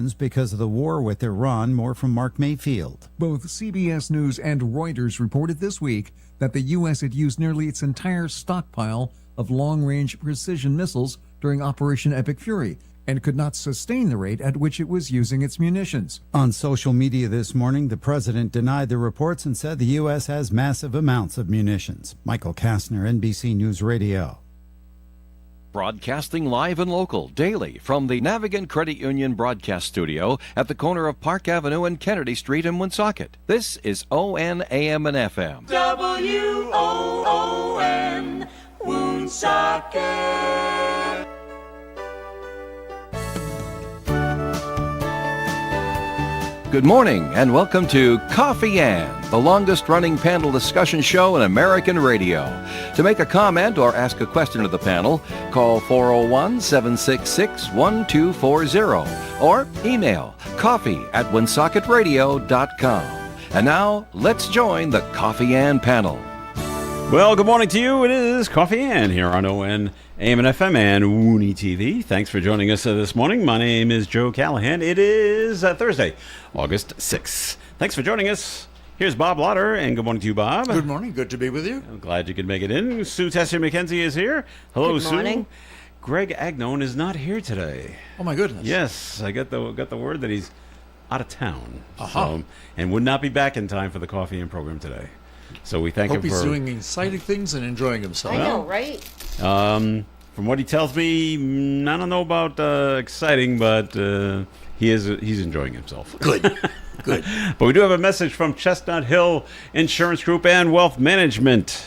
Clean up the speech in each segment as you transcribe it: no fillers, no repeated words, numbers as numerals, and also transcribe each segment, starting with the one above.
munitions because of the war with Iran. More from Mark Mayfield. Both CBS News and Reuters reported this week that the U.S. had used nearly its entire stockpile of long-range precision missiles during Operation Epic Fury and could not sustain the rate at which it was using its munitions. On social media this morning, the president denied the reports and said the U.S. has massive amounts of munitions. Michael Kastner, NBC News Radio. Broadcasting live and local daily from the Navigant Credit Union broadcast studio at the corner of Park Avenue and Kennedy Street in Woonsocket. This is ON AM and FM. WOON, Woonsocket. Good morning and welcome to Coffee Ann, the longest-running panel discussion show in American radio. To make a comment or ask a question to the panel, call 401-766-1240 or email coffee@woonsocketradio.com. And now, let's join the Coffee Ann panel. Well, good morning to you. It is Coffee Ann here on ON, AM and FM, and Woonie-TV. Thanks for joining us this morning. My name is Joe Callahan. It is Thursday, August 6th. Thanks for joining us. Here's Bob Lauder, and good morning to you, Bob. Good morning. Good to be with you. I'm glad you could make it in. Sue Tessie McKenzie is here. Hello, Good morning. Sue. Greg Agnone is not here today. Oh, my goodness. Yes, I got the word that he's out of town. Uh-huh. And would not be back in time for the Coffee Ann program today. So we thank Hope him he's for... doing exciting things and enjoying himself. I know, right? From what he tells me, I don't know about exciting, but he's enjoying himself. Good. Good. But we do have a message from Chestnut Hill Insurance Group and Wealth Management.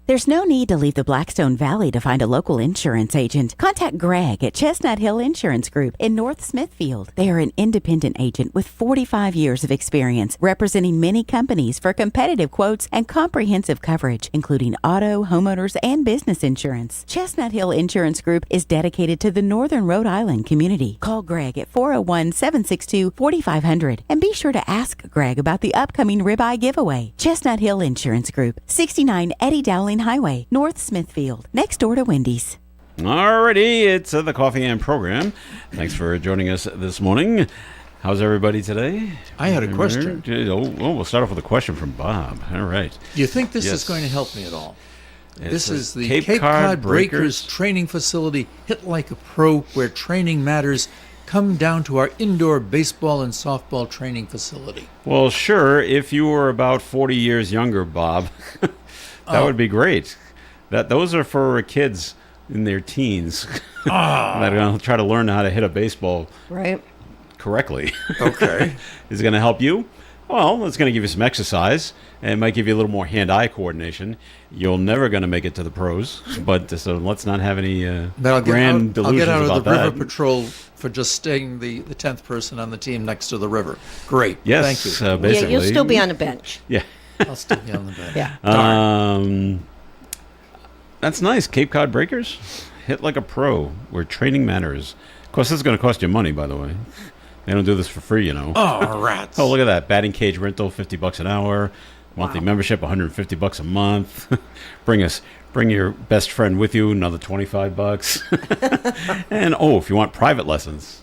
There's no need to leave the Blackstone Valley to find a local insurance agent. Contact Greg at Chestnut Hill Insurance Group in North Smithfield. They are an independent agent with 45 years of experience representing many companies for competitive quotes and comprehensive coverage, including auto, homeowners, and business insurance. Chestnut Hill Insurance Group is dedicated to the Northern Rhode Island community. Call Greg at 401-762-4500 and be sure to ask Greg about the upcoming ribeye giveaway. Chestnut Hill Insurance Group, 69 Eddie Dowling Highway, North Smithfield, next door to Wendy's. Alrighty, it's the Coffee Ann program. Thanks for joining us this morning. How's everybody today? I had a question. We'll start off with a question from Bob. All right. Do you think this Yes. is going to help me at all? This It's is the Cape Cod Breakers training facility, Hit Like a Pro, where training matters. Come down to our indoor baseball and softball training facility. Well, sure, if you were about 40 years younger, Bob, that would be great. Those are for kids in their teens that are going to try to learn how to hit a baseball Right. correctly. Okay. Is it going to help you? Well, it's going to give you some exercise, and it might give you a little more hand-eye coordination. You're never going to make it to the pros, but so let's not have any But grand delusions I'll get out about of the that. river patrol for just staying the 10th person on the team next to the river. Great. Yes, Thank you. basically. Yeah, you'll still be on the bench. Yeah. I'll still be on the bench. Yeah. That's nice. Cape Cod Breakers, hit like a pro, where training matters. Of course, this is going to cost you money, by the way. They don't do this for free, you know. Oh, rats. Oh, look at that. Batting cage rental, $50 an hour. Monthly membership, $150 a month. Bring your best friend with you, another $25. And, if you want private lessons,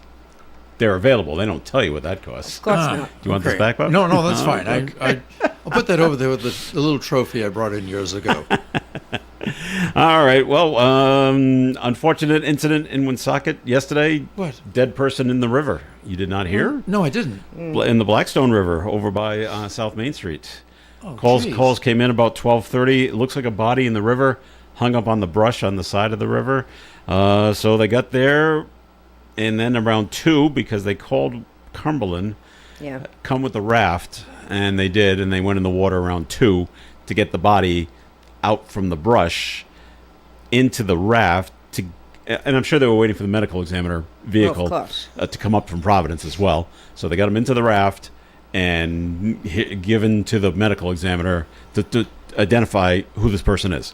they're available. They don't tell you what that costs. Of course not. Do you want this back, Bob? No, that's fine. Okay. I'll put that over there with the little trophy I brought in years ago. All right. Well, unfortunate incident in Woonsocket yesterday. What? Dead person in the river. You did not hear? No, I didn't. In the Blackstone River over by South Main Street. Oh, Calls geez. came in about 12:30. It looks like a body in the river, hung up on the brush on the side of the river. So they got there, and then around 2, because they called Cumberland, Yeah. come with the raft, and they did, and they went in the water around 2 to get the body out from the brush into the raft and I'm sure they were waiting for the medical examiner vehicle to come up from Providence as well. So they got him into the raft and given to the medical examiner to identify who this person is.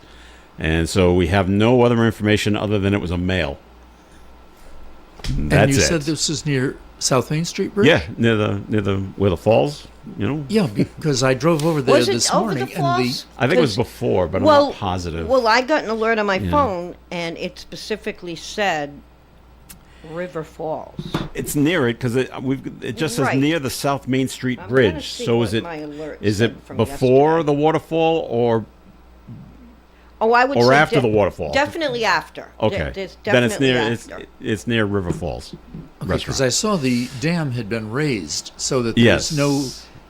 And so we have no other information other than it was a male. And you said this is near South Main Street Bridge? Yeah, near the where the falls, you know. Yeah, because I drove over there this morning, I think it was before, but I'm not positive. Well, I got an alert on my phone, and it specifically said River Falls? It's near it because it just says Right. near the South Main Street I'm Bridge. gonna see So what is it my alert is said it from before yesterday. the waterfall or Oh, I would or say after the waterfall? Definitely after. Okay, There's then it's definitely near after. it's near River Falls Because restaurant. I saw the dam had been raised so that Yes. there's no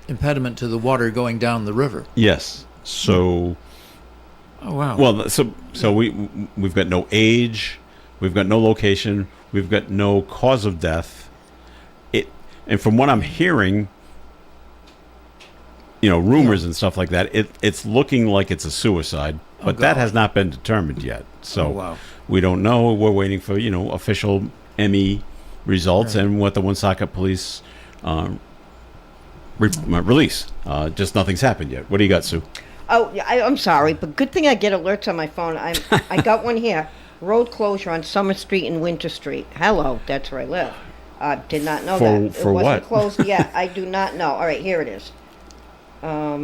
impediment to the water going down the river. Yes. So Oh, wow. well, so we've got no age, we've got no location, we've got no cause of death. And from what I'm hearing, rumors and stuff like that, it's looking like it's a suicide, but that has not been determined yet. So Oh, wow. we don't know. We're waiting for official ME results and what the Woonsocket police release. Just nothing's happened yet. What do you got, Sue? Oh, yeah, I'm sorry, but good thing I get alerts on my phone. I got one here. Road closure on Summer Street and Winter Street. Hello, that's where I live. Did not know that. For it what? wasn't closed yet. I do not know. All right, here it is. Wait a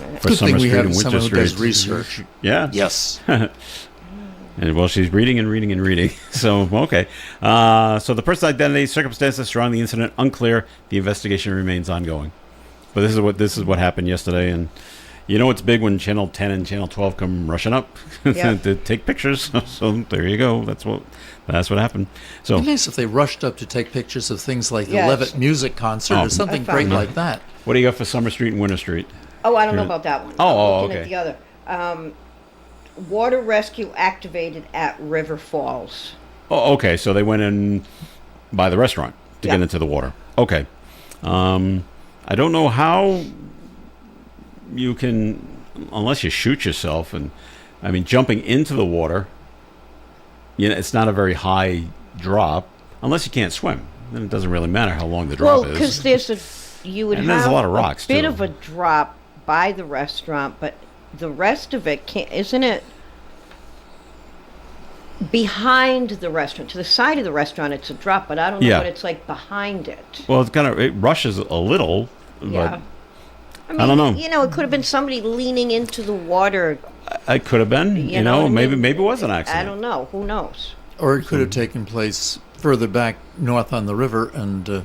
minute. For Good Summer thing we Street have and Winter someone who does Street. research. Yeah. Yes. And well, she's reading and reading and reading. So, okay. So the person's identity, circumstances surrounding the incident unclear. The investigation remains ongoing. But this is what happened yesterday, and it's big when Channel 10 and Channel 12 come rushing up Yeah. to take pictures. So there you go. That's what happened. So It'd be nice if they rushed up to take pictures of things like the Yes. Levitt music concert Oh. or something I found great that. like that. what do you got for Summer Street and Winter Street? Oh, I don't know Yeah. about that one. Oh, I'm looking okay. at the other. Water rescue activated at River Falls. Oh, okay. So they went in by the restaurant to Yeah. get into the water. Okay. I don't know how you can, unless you shoot yourself, and I mean jumping into the water. It's not a very high drop unless you can't swim. Then it doesn't really matter how long the drop Well, because is. you would And have there's a lot of rocks, bit too. of a drop by the restaurant, but the rest of it isn't it behind the restaurant? To the side of the restaurant, it's a drop, but I don't know Yeah. what it's like behind it. Well, it rushes a little, Yeah. but I don't know. It could have been somebody leaning into the water. It could have been. You know what I maybe mean? maybe it was an accident. I don't know. Who knows? Or it could have taken place further back north on the river and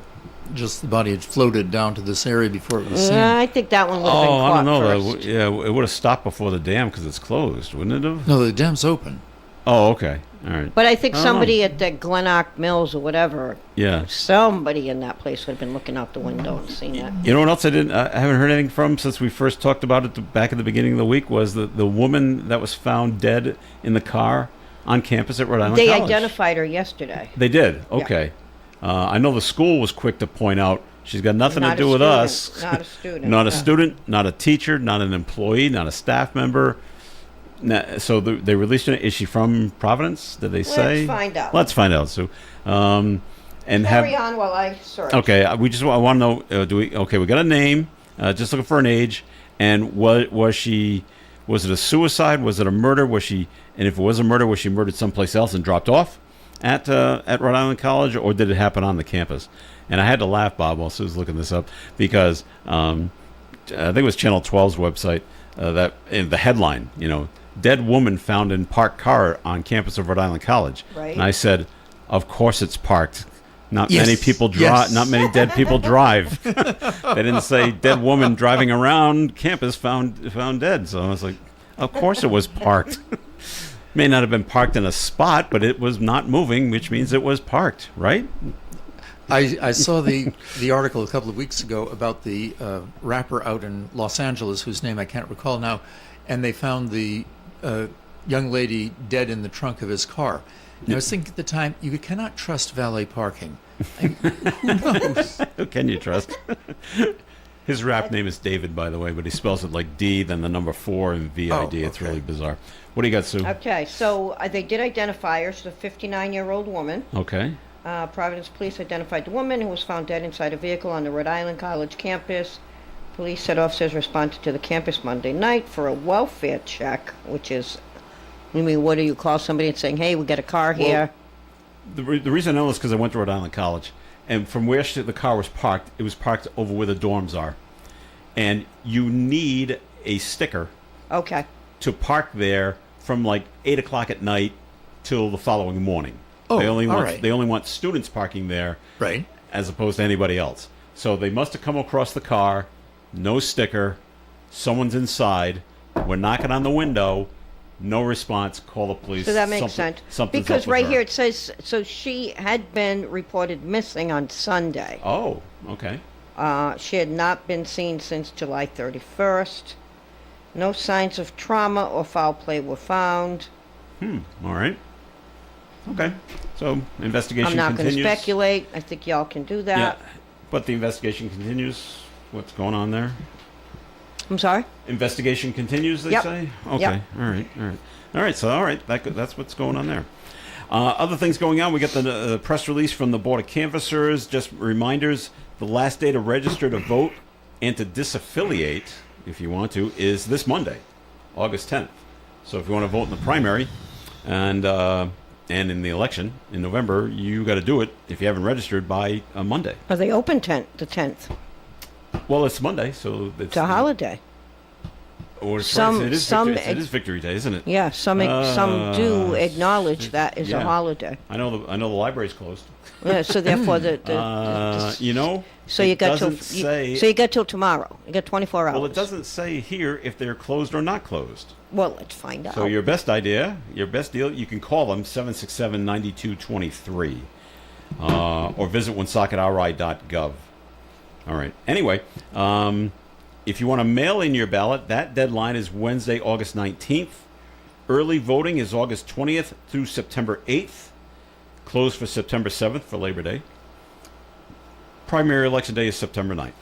just the body had floated down to this area before it was seen. I think that one would have been Oh, caught I don't know. first. Yeah, it would have stopped before the dam because it's closed, wouldn't it have? No, the dam's open. Oh, okay. All right. But I think I don't know. somebody at the Glenark Mills or whatever, Yeah. somebody in that place would have been looking out the window and seen it. You know what else I haven't heard anything from since we first talked about it back at the beginning of the week was the woman that was found dead in the car on campus at Rhode Island They College. identified her yesterday. They did. Okay. I know the school was quick to point out she's got nothing Not to a do with student, us. not a student, not a yeah. student, not a teacher, not an employee, not a staff member. So they released her. Is she from Providence? Did they say? find out. Let's find out, Sue. And Carry on while I search. Okay, I want to know. Okay, we got a name. Just looking for an age. And was she? Was it a suicide? Was it a murder? Was she? And if it was a murder, was she murdered someplace else and dropped off at Rhode Island College, or did it happen on the campus? And I had to laugh, Bob, while Sue was looking this up because I think it was Channel 12's website that in the headline, dead woman found in parked car on campus of Rhode Island College. Right. And I said, of course it's parked. Not Yes. many people drive. Yes. Not many dead people drive. They didn't say dead woman driving around campus found dead. So I was like, of course it was parked. May not have been parked in a spot, but it was not moving, which means it was parked, right? I saw the article a couple of weeks ago about the rapper out in Los Angeles, whose name I can't recall now, and they found the young lady dead in the trunk of his car. And I was thinking at the time, you cannot trust valet parking. Who knows? Who can you trust? His rap name is David, by the way, but he spells it like D, then the number 4 and VID. Oh, It's okay. really bizarre. What do you got, Sue? Okay, so they did identify her. She's a 59-year-old woman. Okay. Providence police identified the woman who was found dead inside a vehicle on the Rhode Island College campus. Police said officers responded to the campus Monday night for a welfare check, which is, what do you call somebody and saying, hey, we got a car here? The reason I know this is because I went to Rhode Island College, and from where the car was parked, it was parked over where the dorms are. And you need a sticker Okay. to park there from like 8 o'clock at night till the following morning. Oh, they only all want right. they only want students parking there, Right. as opposed to anybody else. So they must have come across the car, no sticker, someone's inside, we're knocking on the window, no response, call the police. So that makes sense. Something's Because up with right her. here it says, so she had been reported missing on Sunday. Oh, okay. She had not been seen since July 31st. No signs of trauma or foul play were found. All right. Okay. So investigation I'm not going to continues. speculate. I think y'all can do that. Yeah, but the investigation continues. What's going on there? I'm sorry? Investigation continues, they Yep. say? Okay. Yep. All right. All right. All right. So, all right. That's what's going on there. Other things going on. We got the press release from the Board of Canvassers. Just reminders, the last day to register to vote and to disaffiliate, if you want to, is this Monday, August 10th. So if you want to vote in the primary and in the election in November, you got to do it if you haven't registered by Monday. Are they open the 10th? Well, it's Monday, so it's It's a holiday. Or it's Some- Friday. some It is Victory Day, isn't it? Yeah, some do acknowledge that is a yeah. holiday. I know the library's closed. Yeah, so therefore You know, so you it got till doesn't say. so you got till tomorrow. You got 24 hours. Well, it doesn't say here if they're closed or not closed. Well, let's find out. So your best deal, you can call them 767-9223 or visit woonsocketri.gov. All right. Anyway, if you want to mail in your ballot, that deadline is Wednesday, August 19th. Early voting is August 20th through September 8th. Closed for September 7th for Labor Day. Primary election day is September 9th.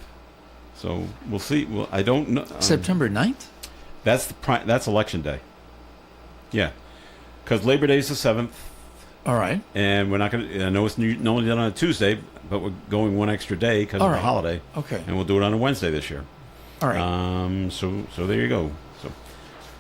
So we'll see. Well, I don't know. September 9th? That's election day. Yeah, because Labor Day is the 7th, All right. and we're not going to. I know it's normally done on a Tuesday, but we're going one extra day because of All the right. holiday. Okay. And we'll do it on a Wednesday this year. All right. So there you go. So,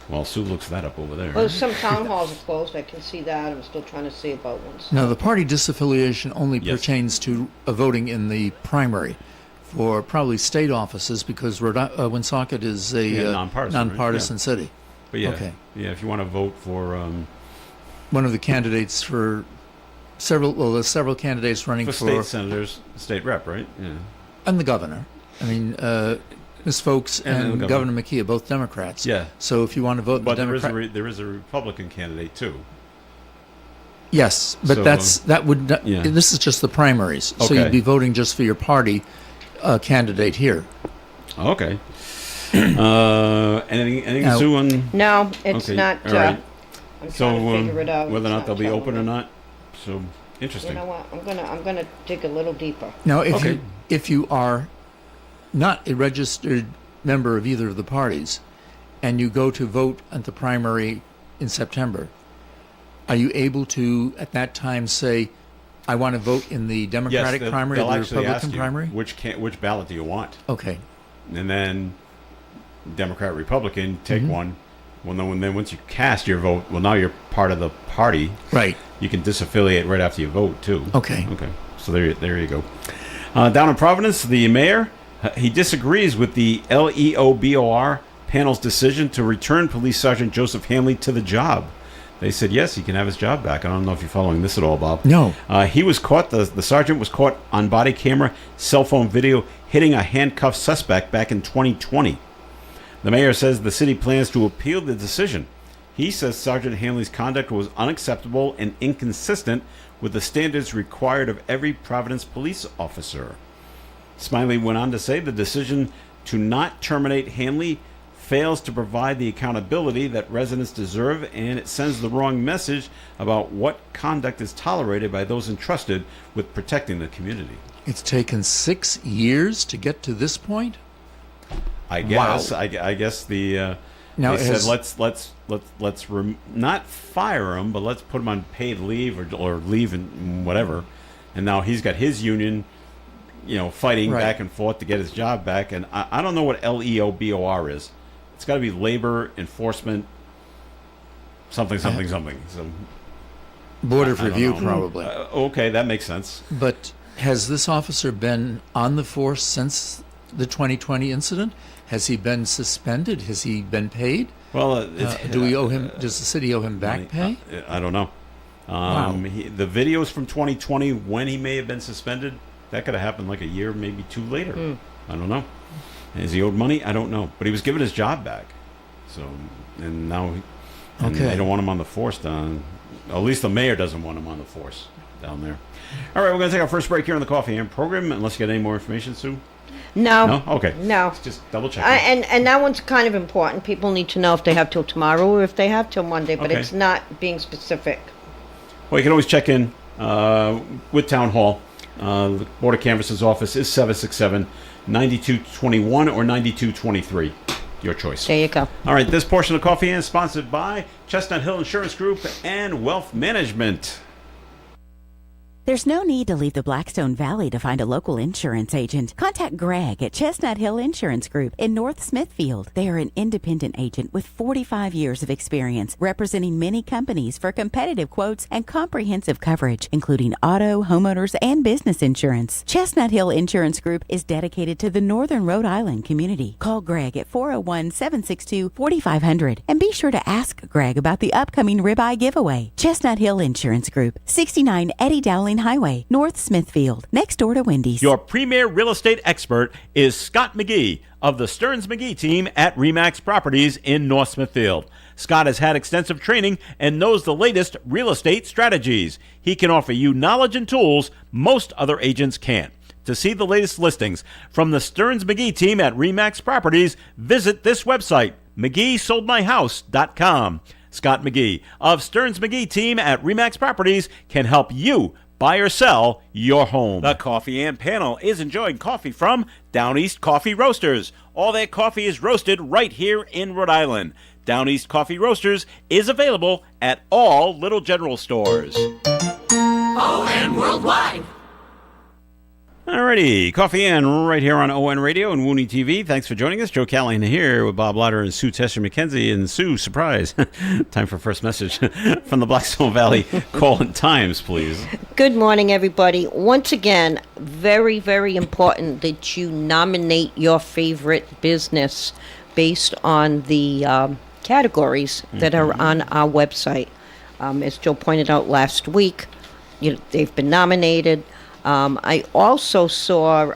well, Sue looks that up over there. Well, some town halls are closed. I can see that. I'm still trying to see about ones. Now, the party disaffiliation only Yes. pertains to voting in the primary for probably state offices because Woonsocket is a Yeah, nonpartisan, right? nonpartisan city. But yeah, Okay. yeah. If you want to vote for One of the candidates for there's several candidates running for state senators, state rep, right? Yeah. and the governor. I mean, Ms. Folks And and the Governor McKee are both Democrats. Yeah. So if you want to vote But the there is Democrat, there is a Republican candidate too. yes, but So, that would not, yeah. this is just the primaries. So Okay. you'd be voting just for your party candidate here. Okay. Anything Now- Sue on? No, it's Okay, not. all right. I'm So trying to figure it out. whether or It's not they'll be telling open or me. not. So You interesting. know what? I'm gonna dig a little deeper. Now, Okay. if you are not a registered member of either of the parties, and you go to vote at the primary in September, are you able to at that time say, "I want to vote in the Democratic they'll- primary they'll or the actually ask Republican you primary"? which ballot do you want, Okay, and then Democrat, Republican, take Mm-hmm. one. Well, no, and then once you cast your vote, well, now you're part of the party. right. You can disaffiliate right after you vote too. Okay. Okay. So there you go. Down in Providence, the mayor he disagrees with the LEOBOR panel's decision to return Police Sergeant Joseph Hamley to the job. They said yes, he can have his job back. I don't know if you're following this at all, Bob. No. He was caught. The sergeant was caught on body camera, cell phone video, hitting a handcuffed suspect back in 2020. The mayor says the city plans to appeal the decision. He says Sergeant Hanley's conduct was unacceptable and inconsistent with the standards required of every Providence police officer. Smiley went on to say the decision to not terminate Hanley fails to provide the accountability that residents deserve, and it sends the wrong message about what conduct is tolerated by those entrusted with protecting the community. It's taken 6 years to get to this point. I guess. Wow. I guess the Now, they has- said let's not fire him, but let's put him on paid leave or leave and whatever. And now he's got his union, fighting Right. back and forth to get his job back. And I don't know what LEOBOR is. It's got to be labor enforcement, something. So Board of I don't Review, know. probably. Okay, that makes sense. But has this officer been on the force since the 2020 incident? Has he been suspended? Has he been paid? Well, Do we owe him? Does the city owe him back pay? I don't know. Wow. The videos from 2020, when he may have been suspended, that could have happened like a year, maybe two later. I don't know. Is he owed money? I don't know. But he was given his job back. So, and now they don't want him on the force down. At least the mayor doesn't want him on the force down there. All right, we're going to take our first break here on the Coffee and program, unless you get any more information, Sue. No. Okay. No. Just double checking. And that one's kind of important. People need to know if they have till tomorrow or if they have till Monday, but Okay. it's not being specific. Well, you can always check in with Town Hall. The Board of Canvass's office is 767-9221 or 9223. Your choice. There you go. All right, this portion of Coffee is sponsored by Chestnut Hill Insurance Group and Wealth Management. There's no need to leave the Blackstone Valley to find a local insurance agent. Contact Greg at Chestnut Hill Insurance Group in North Smithfield. They are an independent agent with 45 years of experience representing many companies for competitive quotes and comprehensive coverage, including auto, homeowners, and business insurance. Chestnut Hill Insurance Group is dedicated to the Northern Rhode Island community. Call Greg at 401-762-4500 and be sure to ask Greg about the upcoming ribeye giveaway. Chestnut Hill Insurance Group, 69 Eddie Dowling Highway, North Smithfield, next door to Wendy's. Your premier real estate expert is Scott McGee of the Stearns McGee team at RE/MAX Properties in North Smithfield. Scott has had extensive training and knows the latest real estate strategies. He can offer you knowledge and tools most other agents can't. To see the latest listings from the Stearns McGee team at RE/MAX Properties, visit this website, McGeeSoldMyHouse.com. Scott McGee of Stearns McGee team at RE/MAX Properties can help you buy or sell your home. The Coffee and Panel is enjoying coffee from Down East Coffee Roasters. All their coffee is roasted right here in Rhode Island. Down East Coffee Roasters is available at all Little General stores. ON Worldwide. Alrighty, Coffee and right here on ON Radio and Woonie-TV. Thanks for joining us. Joe Callahan here with Bob Lauder and Sue Tesher McKenzie. And Sue, surprise, time for first message from the Blackstone Valley Call-in Times, please. Good morning, everybody. Once again, very, very important that you nominate your favorite business based on the categories that are on our website. As Joe pointed out last week, they've been nominated. I also saw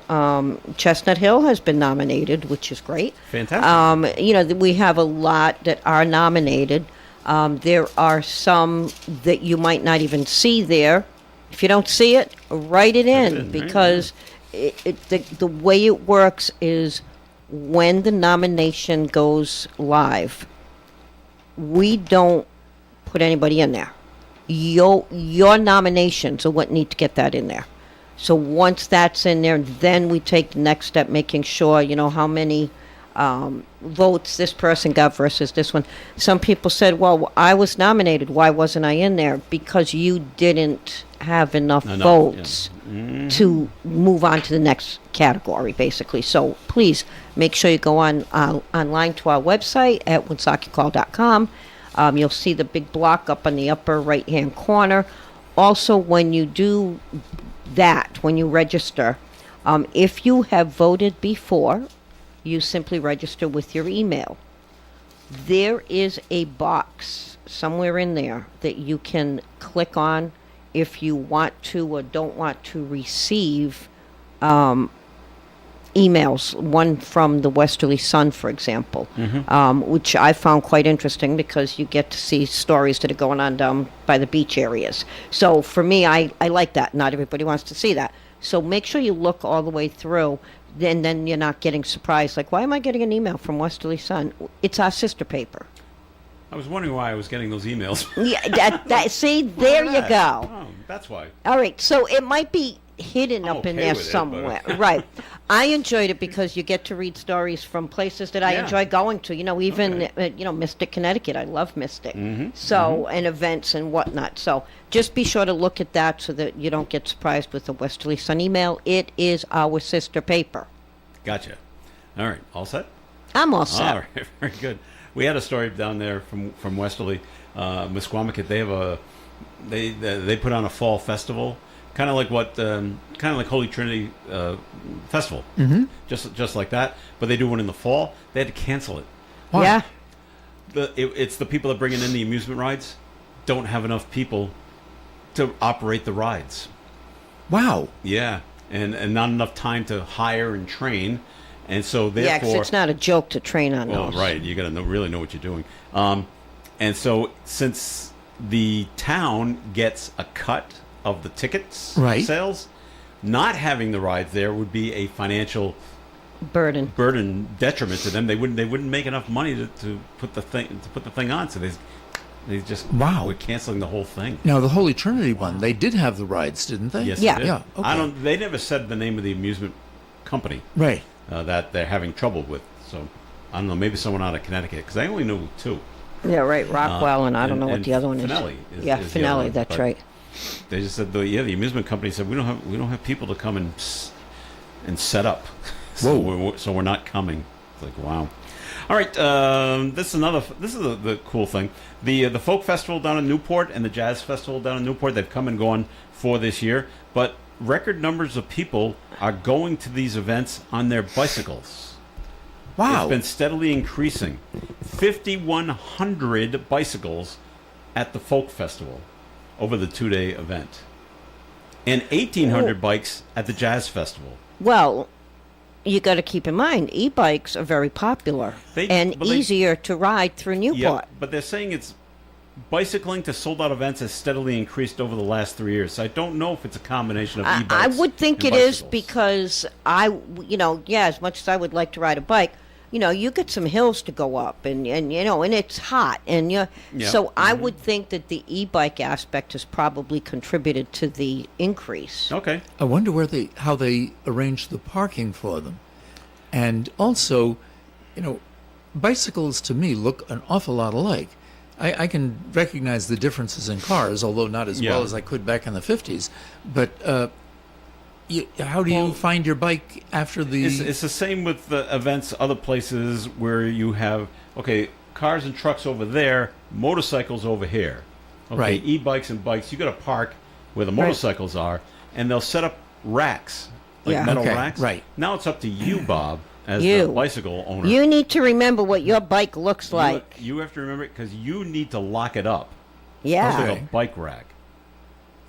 Chestnut Hill has been nominated, which is great. Fantastic. We have a lot that are nominated. There are some that you might not even see there. If you don't see it, write it in, because the way it works is when the nomination goes live, we don't put anybody in there. Your nominations are what need to get that in there. So once that's in there, then we take the next step, making sure, how many votes this person got versus this one. Some people said, well, I was nominated. Why wasn't I in there? Because you didn't have enough votes to move on to the next category, basically. So please make sure you go online to our website at woonsakicall.com. You'll see the big block up on the upper right-hand corner. Also, when you do that, when you register, if you have voted before, you simply register with your email. There is a box somewhere in there that you can click on if you want to or don't want to receive emails. One from the Westerly Sun, for example, which I found quite interesting because you get to see stories that are going on down by the beach areas. So for me, I like that. Not everybody wants to see that. So make sure you look all the way through, then you're not getting surprised. Like, why am I getting an email from Westerly Sun? It's our sister paper. I was wondering why I was getting those emails. Yeah, see, there you go. Oh, that's why. All right, so it might be hidden up in there somewhere. Right. I enjoyed it because you get to read stories from places that I enjoy going to. Even Mystic, Connecticut. I love Mystic. So, and events and whatnot. So just be sure to look at that so that you don't get surprised with the Westerly Sun email. It is our sister paper. Gotcha. All right. All set? I'm all set. All right. Very good. We had a story down there from Westerly, Misquamicut. They have they put on a fall festival. Kind of like Holy Trinity Festival, just like that. But they do one in the fall. They had to cancel it. Why? Yeah. It's the people that bring in the amusement rides don't have enough people to operate the rides. Wow. Yeah, and not enough time to hire and train, and so Yeah, therefore, because it's not a joke to train on well, those. right, you got to really know what you're doing. And so since the town gets a cut of the tickets Right. sales, not having the rides there would be a financial Burden. detriment to them. They wouldn't make enough money to put the thing on. So they just Wow. we're canceling the whole thing. Now, the Holy Trinity one, they did have the rides, didn't they? Yes, Yeah. they did. Yeah, okay. I don't. They never said the name of the amusement company Right. that they're having trouble with. So I don't know. Maybe someone out of Connecticut, because I only know two. Yeah, right. Rockwell, and I don't know what and the other one is. Finelli is Yeah, the other Finelli. one, That's but right. They just said the amusement company said we don't have people to come and set up. So we're not coming. It's like, wow. All right, this is the cool thing. The folk festival down in Newport and the jazz festival down in Newport, they've come and gone for this year, but record numbers of people are going to these events on their bicycles. Wow. It's been steadily increasing. 5,100 bicycles at the folk festival over the 2-day event, and 1,800 bikes at the jazz festival. Well, you got to keep in mind, e-bikes are very popular and easier to ride through Newport. Yeah, but they're saying it's bicycling to sold-out events has steadily increased over the last 3 years. So I don't know if it's a combination of e-bikes. I would think and it is bicycles. because as much as I would like to ride a bike, you get some hills to go up, and it's hot, and so I would think that the e-bike aspect has probably contributed to the increase. Okay. I wonder how they arrange the parking for them. And also, bicycles to me look an awful lot alike. I can recognize the differences in cars, although not as well as I could back in the 50s. But how do you find your bike after the... It's the same with the events, other places where you have, cars and trucks over there, motorcycles over here. Okay, Right. E-bikes and bikes, you got to park where the motorcycles are, and they'll set up racks, like metal racks. Right. Now it's up to you, Bob, as the bicycle owner. You need to remember what your bike looks like. You have to remember it because you need to lock it up. Yeah. It's like a bike rack.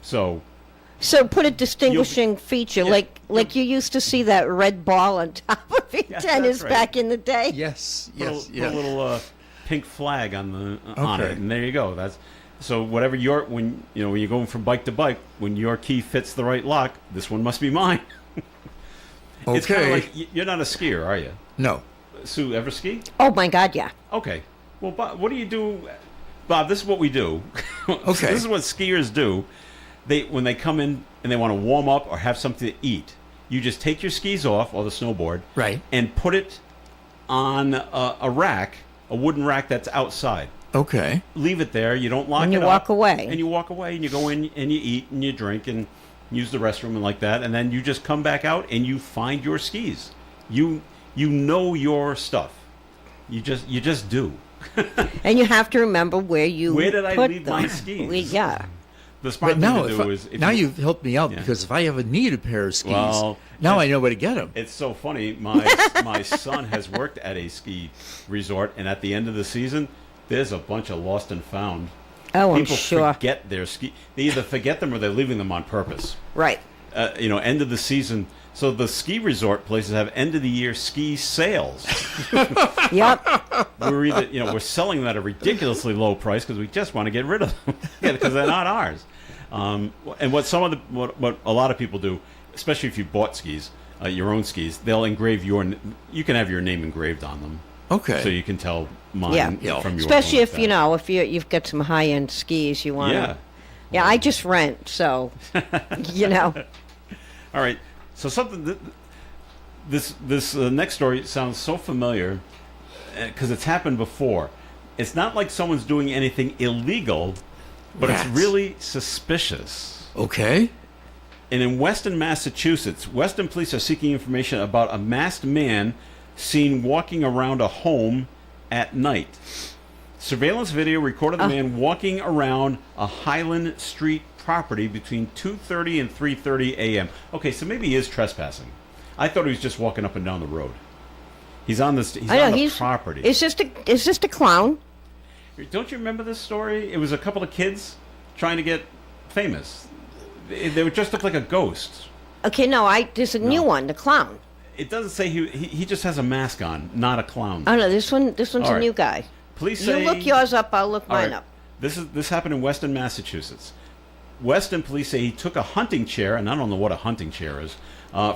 So put a distinguishing feature, like you used to see that red ball on top of your tennis right. back in the day. Yes, put a little pink flag on on it, Okay. and there you go. That's so whatever when you're going from bike to bike, when your key fits the right lock, this one must be mine. It's kind of like you're not a skier, are you? No. Sue, ever ski? Oh my God, yeah. Okay. Well, Bob, what do you do? Bob, this is what we do. Okay. This is what skiers do. When they come in and they want to warm up or have something to eat, you just take your skis off or the snowboard, Right. and put it on a rack, a wooden rack that's outside. Okay. Leave it there. You don't lock And it you up. walk away. And you walk away, and you go in and you eat and you drink and use the restroom and like that, and then you just come back out and you find your skis. You know your stuff. You just do. And you have to remember where did I put leave them. my skis? Yeah. The smart But thing now, to do is you've helped me out Yeah. because if I ever need a pair of skis, Well, now I know where to get them. It's so funny. My son has worked at a ski resort, and at the end of the season, there's a bunch of lost and found. Oh, I'm People sure. forget their ski. They either forget them or they're leaving them on purpose. Right. End of the season. So the ski resort places have end of the year ski sales. Yep. We're selling them at a ridiculously low price because we just want to get rid of them because they're not ours. And what what a lot of people do, especially if you bought skis, your own skis, they'll engrave you can have your name engraved on them. Okay. So you can tell mine from your Especially own if fabric. if you've got some high end skis you want. Yeah. Yeah, I just rent, so All right. So something this next story sounds so familiar because it's happened before. It's not like someone's doing anything illegal, but it's really suspicious. Okay. And in Weston, Massachusetts, Weston police are seeking information about a masked man seen walking around a home at night. Surveillance video recorded the man walking around a Highland Street property between 2:30 and 3:30 a.m. Okay, so maybe he is trespassing. I thought he was just walking up and down the road. He's on this. He's on the property. It's just a clown. Don't you remember this story? It was a couple of kids trying to get famous. They would just look like a ghost. Okay, no, there's a new one, the clown. It doesn't say he just has a mask on, not a clown. Oh no, this one's All a right. new guy. Police You say look yours up, I'll look All mine right. up. This happened in Weston, Massachusetts. Weston police say he took a hunting chair, and I don't know what a hunting chair is,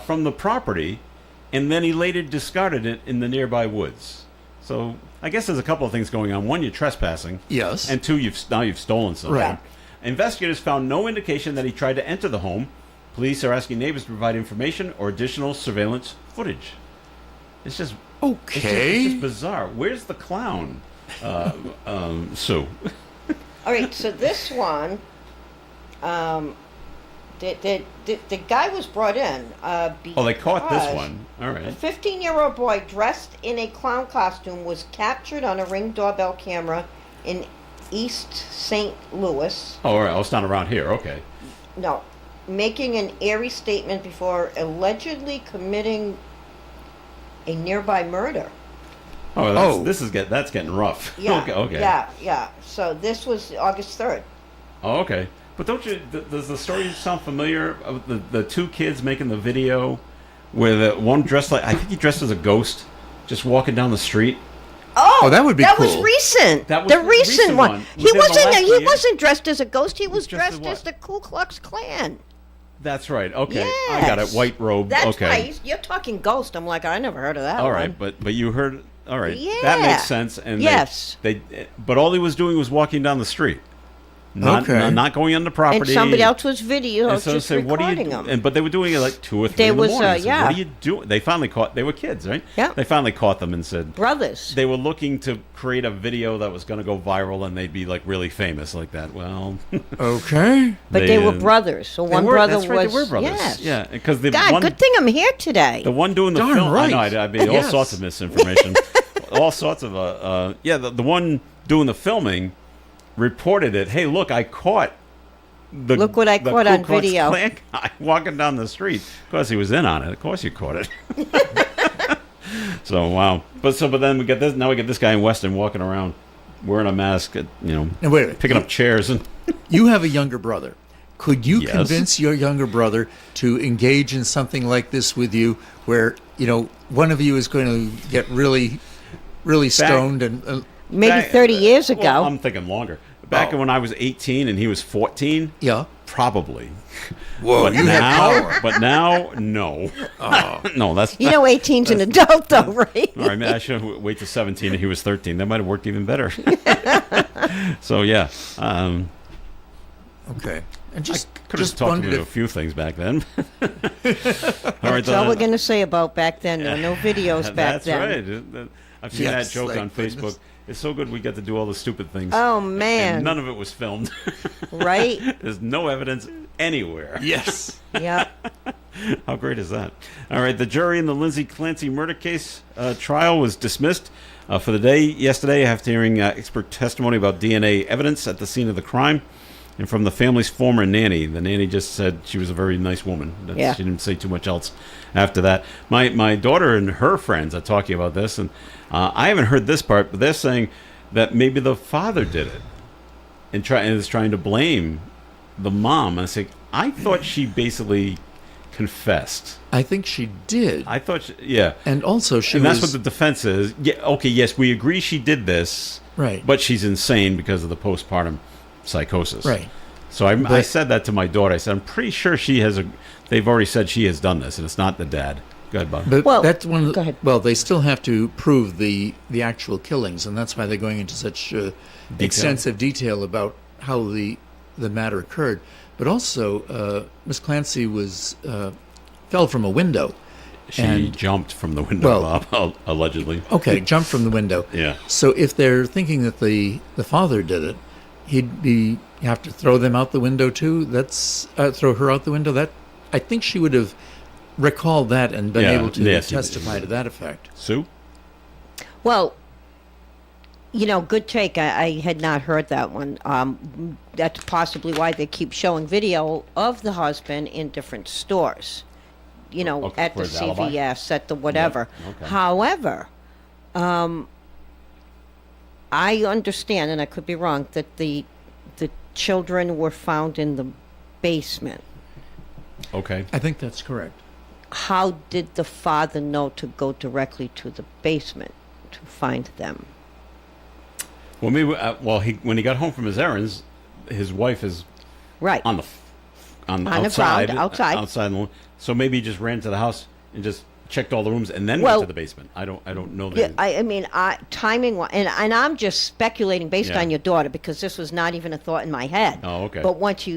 from the property, and then he later discarded it in the nearby woods. So I guess there's a couple of things going on. One, you're trespassing. Yes. And two, you've stolen something. Right. Investigators found no indication that he tried to enter the home. Police are asking neighbors to provide information or additional surveillance footage. It's just Okay. It's just bizarre. Where's the clown, Sue? All right, so this one, the guy was brought in because Oh, they caught this one. All a right. 15-year-old boy dressed in a clown costume was captured on a Ring doorbell camera in East St. Louis. Oh, all right. Oh, it's not around here. Okay. No, making an eerie statement before allegedly committing a nearby murder. Oh, that's getting rough. Yeah. Okay. Yeah. So this was August 3rd. Oh, okay. But don't you? Does the story sound familiar? Of the two kids making the video, where the one dressed like, I think he dressed as a ghost, just walking down the street. Oh, that would be that cool. was recent. That was the the recent recent one. one. He Within the wasn't. last He year? wasn't dressed as a ghost. He was dressed as dressed what? as the Ku Klux Klan. That's right. Okay, Yes. I got it. White robe. That's okay. right. You're talking ghost. I'm like, I never heard of that. All one. right, but you heard. All right, Yeah. that makes sense. And Yes. but all he was doing was walking down the street, not going on the property. And somebody else was video And so just say, what are you recording doing? them. But they were doing it like 2 or 3 They in the was, morning. So yeah. What are you doing? They finally caught. They were kids, right? Yeah. They finally caught them and said Brothers. they were looking to create a video that was going to go viral and they'd be like really famous like that. Well, Okay. But they were brothers. So one brother that's right, was. they were brothers. Yes. Yeah, because the God, one, good thing I'm here today. the one doing the Darn film, right. I know, I made all Yes. sorts of misinformation, all sorts of the one doing the filming reported it. Hey, look, I caught the Look what I the caught Ku on Klux video. Klan guy walking down the street. Of course, he was in on it. Of course, you caught it. So wow, but then we get this. Now we get this guy in Weston walking around wearing a mask, Now, wait a minute. picking up chairs and. You have a younger brother. Could you Yes. convince your younger brother to engage in something like this with you, where one of you is going to get really, really stoned and Maybe 30 years ago. Well, I'm thinking longer. Back when I was 18 and he was 14, yeah. probably. Whoa, But you now, have power. But now, no. No, that's You know, 18's an adult, though, right? all right. Man, I should wait to 17 and he was 13. That might have worked even better. So yeah, Okay. And just could have just talked wondered to a if few things back then. All right, That's all we're going to say about back then. There were no videos back that's then. right. I've seen Yes, that joke thank on goodness. Facebook. It's so good we get to do all the stupid things. Oh, And man. none of it was filmed. Right? There's no evidence anywhere. yes. Yep. How great is that? All right, the jury in the Lindsay Clancy murder case trial was dismissed for the day yesterday after hearing expert testimony about DNA evidence at the scene of the crime. And from the family's former nanny. The nanny just said she was a very nice woman. Yeah. She didn't say too much else after that. My daughter and her friends are talking about this, and I haven't heard this part, but they're saying that maybe the father did it and is trying to blame the mom. And I say, I thought she basically confessed. I think she did. I thought, yeah. And also she And was... that's what the defense is. Yeah, okay, yes, we agree she did this. Right. But she's insane because of the postpartum psychosis. Right. So I said that to my daughter. I said, I'm pretty sure she has they've already said she has done this, and it's not the dad. Go ahead, Bob. But Well, that's one. go ahead. Well, they still have to prove the actual killings, and that's why they're going into such extensive detail about how the matter occurred. But also, Miss Clancy was fell from a window. She and- jumped from the window, Well- Bob, allegedly. Okay, jumped from the window. Yeah. So if they're thinking that the father did it, you have to throw them out the window too. That's throw her out the window. That I think she would have recalled that and been Yeah, able to yes, testify to that effect. Sue? Well, good take. I had not heard that one. That's possibly why they keep showing video of the husband in different stores. Okay, At for the his alibi? CVS, at the whatever. Yeah, okay. However, I understand, and I could be wrong, that the children were found in the basement. Okay. I think that's correct. How did the father know to go directly to the basement to find them? Well, maybe. When he got home from his errands, his wife is Right. on the outside. So maybe he just ran to the house and just checked all the rooms and then Well, went to the basement. I don't know. Yeah, I mean, timing, and I'm just speculating based Yeah. on your daughter, because this was not even a thought in my head. Oh, okay. But once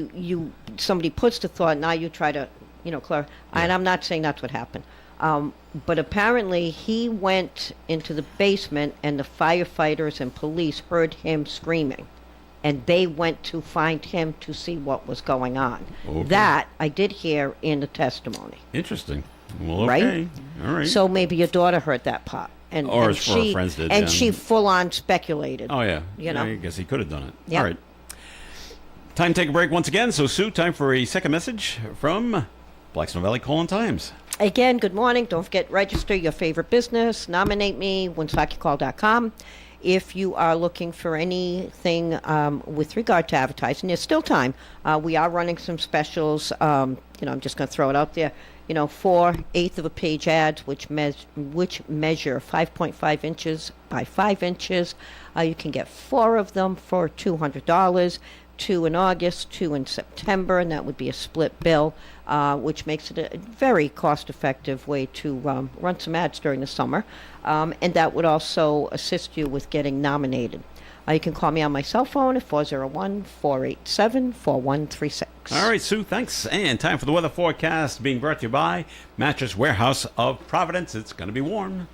somebody puts the thought, now you try to, clarify. And I'm not saying that's what happened. But apparently he went into the basement, and the firefighters and police heard him screaming. And they went to find him to see what was going on. Okay. That I did hear in the testimony. Interesting. Well, Right? okay. All right. So maybe your daughter heard that part. Or his four friends did, And yeah. she full on speculated. Oh, yeah. You know? I guess he could have done it. Yeah. All right. Time to take a break once again. So, Sue, time for a second message from Blackstone Valley Call-In-Times. Again, good morning. Don't forget, register your favorite business. Nominate me, WoonSakiCall.com. If you are looking for anything with regard to advertising, there's still time. We are running some specials. I'm just going to throw it out there. 4/8 of a page ads, which measure 5.5 inches by 5 inches. You can get 4 of them for $200. 2 in August, 2 in September, and that would be a split bill, which makes it a very cost-effective way to run some ads during the summer. And that would also assist you with getting nominated. You can call me on my cell phone at 401-487-4136. All right, Sue, thanks. And time for the weather forecast being brought to you by Mattress Warehouse of Providence. It's going to be warm.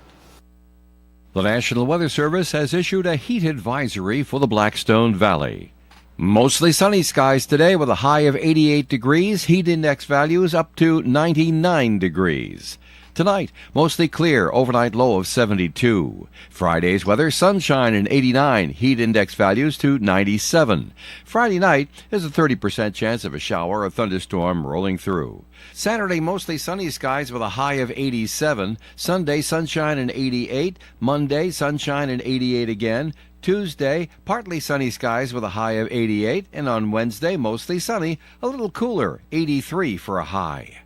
The National Weather Service has issued a heat advisory for the Blackstone Valley. Mostly sunny skies today with a high of 88 degrees, heat index values up to 99 degrees. Tonight, mostly clear, overnight low of 72. Friday's weather, sunshine and 89, heat index values to 97. Friday night is a 30% chance of a shower or thunderstorm rolling through. Saturday, mostly sunny skies with a high of 87. Sunday, sunshine and 88. Monday, sunshine and 88 again. Tuesday, partly sunny skies with a high of 88. And on Wednesday, mostly sunny, a little cooler, 83 for a high.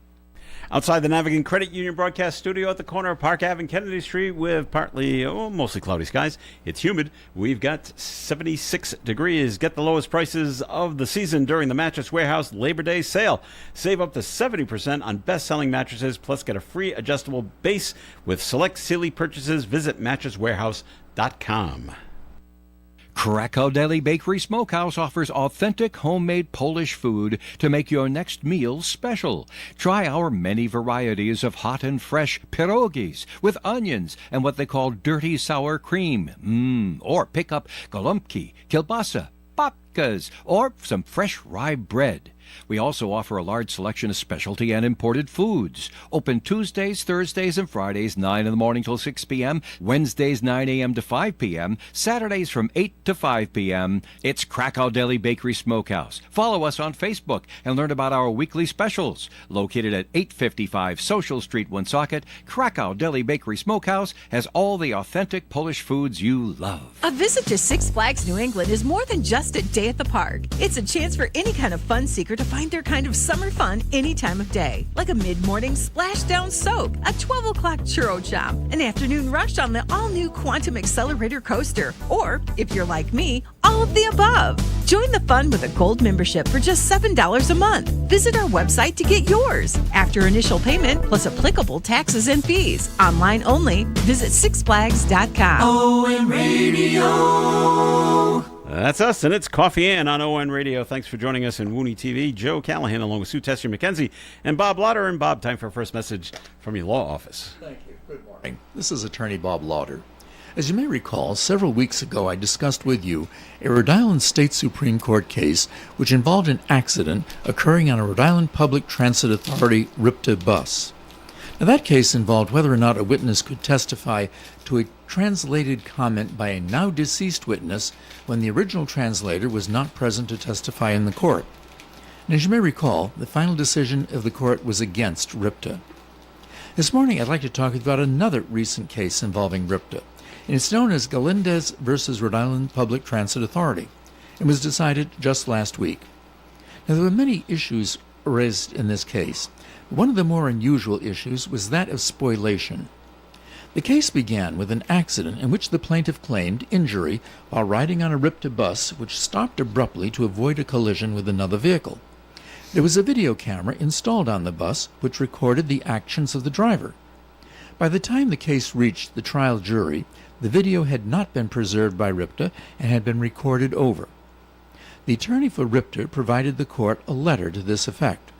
Outside the Navigant Credit Union broadcast studio at the corner of Park Ave and Kennedy Street with mostly cloudy skies. It's humid. We've got 76 degrees. Get the lowest prices of the season during the Mattress Warehouse Labor Day sale. Save up to 70% on best-selling mattresses, plus get a free adjustable base with select Sealy purchases. Visit mattresswarehouse.com. Krakow Deli Bakery Smokehouse offers authentic homemade Polish food to make your next meal special. Try our many varieties of hot and fresh pierogies with onions and what they call dirty sour cream. Or pick up golubki, kielbasa, babkas, or some fresh rye bread. We also offer a large selection of specialty and imported foods. Open Tuesdays, Thursdays, and Fridays, 9 in the morning till 6 p.m., Wednesdays, 9 a.m. to 5 p.m., Saturdays from 8 to 5 p.m. It's Krakow Deli Bakery Smokehouse. Follow us on Facebook and learn about our weekly specials. Located at 855 Social Street, Woonsocket, Krakow Deli Bakery Smokehouse has all the authentic Polish foods you love. A visit to Six Flags New England is more than just a day at the park. It's a chance for any kind of fun seeker to find their kind of summer fun any time of day. Like a mid-morning splashdown soak, a 12 o'clock churro chop, an afternoon rush on the all-new Quantum Accelerator coaster, or, if you're like me, all of the above. Join the fun with a gold membership for just $7 a month. Visit our website to get yours. After initial payment, plus applicable taxes and fees. Online only. Visit sixflags.com. ON Radio. That's us, and it's Coffee Ann on ON Radio. Thanks for joining us in Woonie-TV. Joe Callahan along with Sue Tessier McKenzie and Bob Lauder. And Bob, time for a first message from your law office. Thank you. Good morning. This is Attorney Bob Lauder. As you may recall, several weeks ago I discussed with you a Rhode Island State Supreme Court case which involved an accident occurring on a Rhode Island Public Transit Authority RIPTA bus. Now, that case involved whether or not a witness could testify to a translated comment by a now deceased witness when the original translator was not present to testify in the court. And as you may recall, the final decision of the court was against RIPTA. This morning I'd like to talk about another recent case involving RIPTA, and it's known as Galindez versus Rhode Island Public Transit Authority. It was decided just last week. Now, there were many issues raised in this case. One of the more unusual issues was that of spoliation. The case began with an accident in which the plaintiff claimed injury while riding on a RIPTA bus which stopped abruptly to avoid a collision with another vehicle. There was a video camera installed on the bus which recorded the actions of the driver. By the time the case reached the trial jury, the video had not been preserved by RIPTA and had been recorded over. The attorney for RIPTA provided the court a letter to this effect.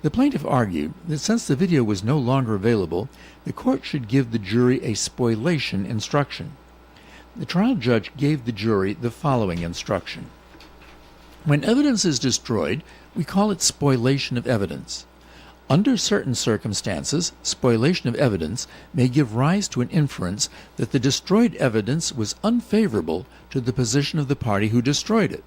The plaintiff argued that since the video was no longer available, the court should give the jury a spoliation instruction. The trial judge gave the jury the following instruction. When evidence is destroyed, we call it spoliation of evidence. Under certain circumstances, spoliation of evidence may give rise to an inference that the destroyed evidence was unfavorable to the position of the party who destroyed it.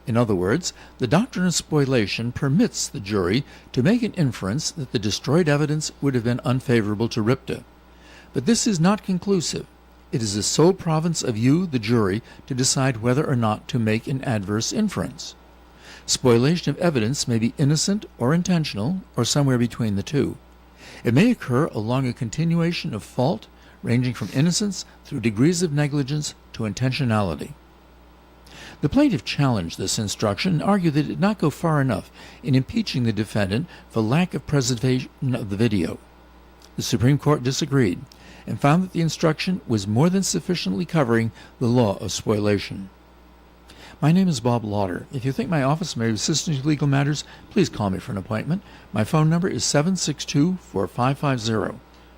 In other words, the doctrine of spoliation permits the jury to make an inference that the destroyed evidence would have been unfavorable to RIPTA. But this is not conclusive. It is the sole province of you, the jury, to decide whether or not to make an adverse inference. Spoliation of evidence may be innocent or intentional, or somewhere between the two. It may occur along a continuation of fault, ranging from innocence through degrees of negligence to intentionality. The plaintiff challenged this instruction and argued that it did not go far enough in impeaching the defendant for lack of preservation of the video. The Supreme Court disagreed and found that the instruction was more than sufficiently covering the law of spoliation. My name is Bob Lauder. If you think my office may assist in legal matters, please call me for an appointment. My phone number is 762-4550.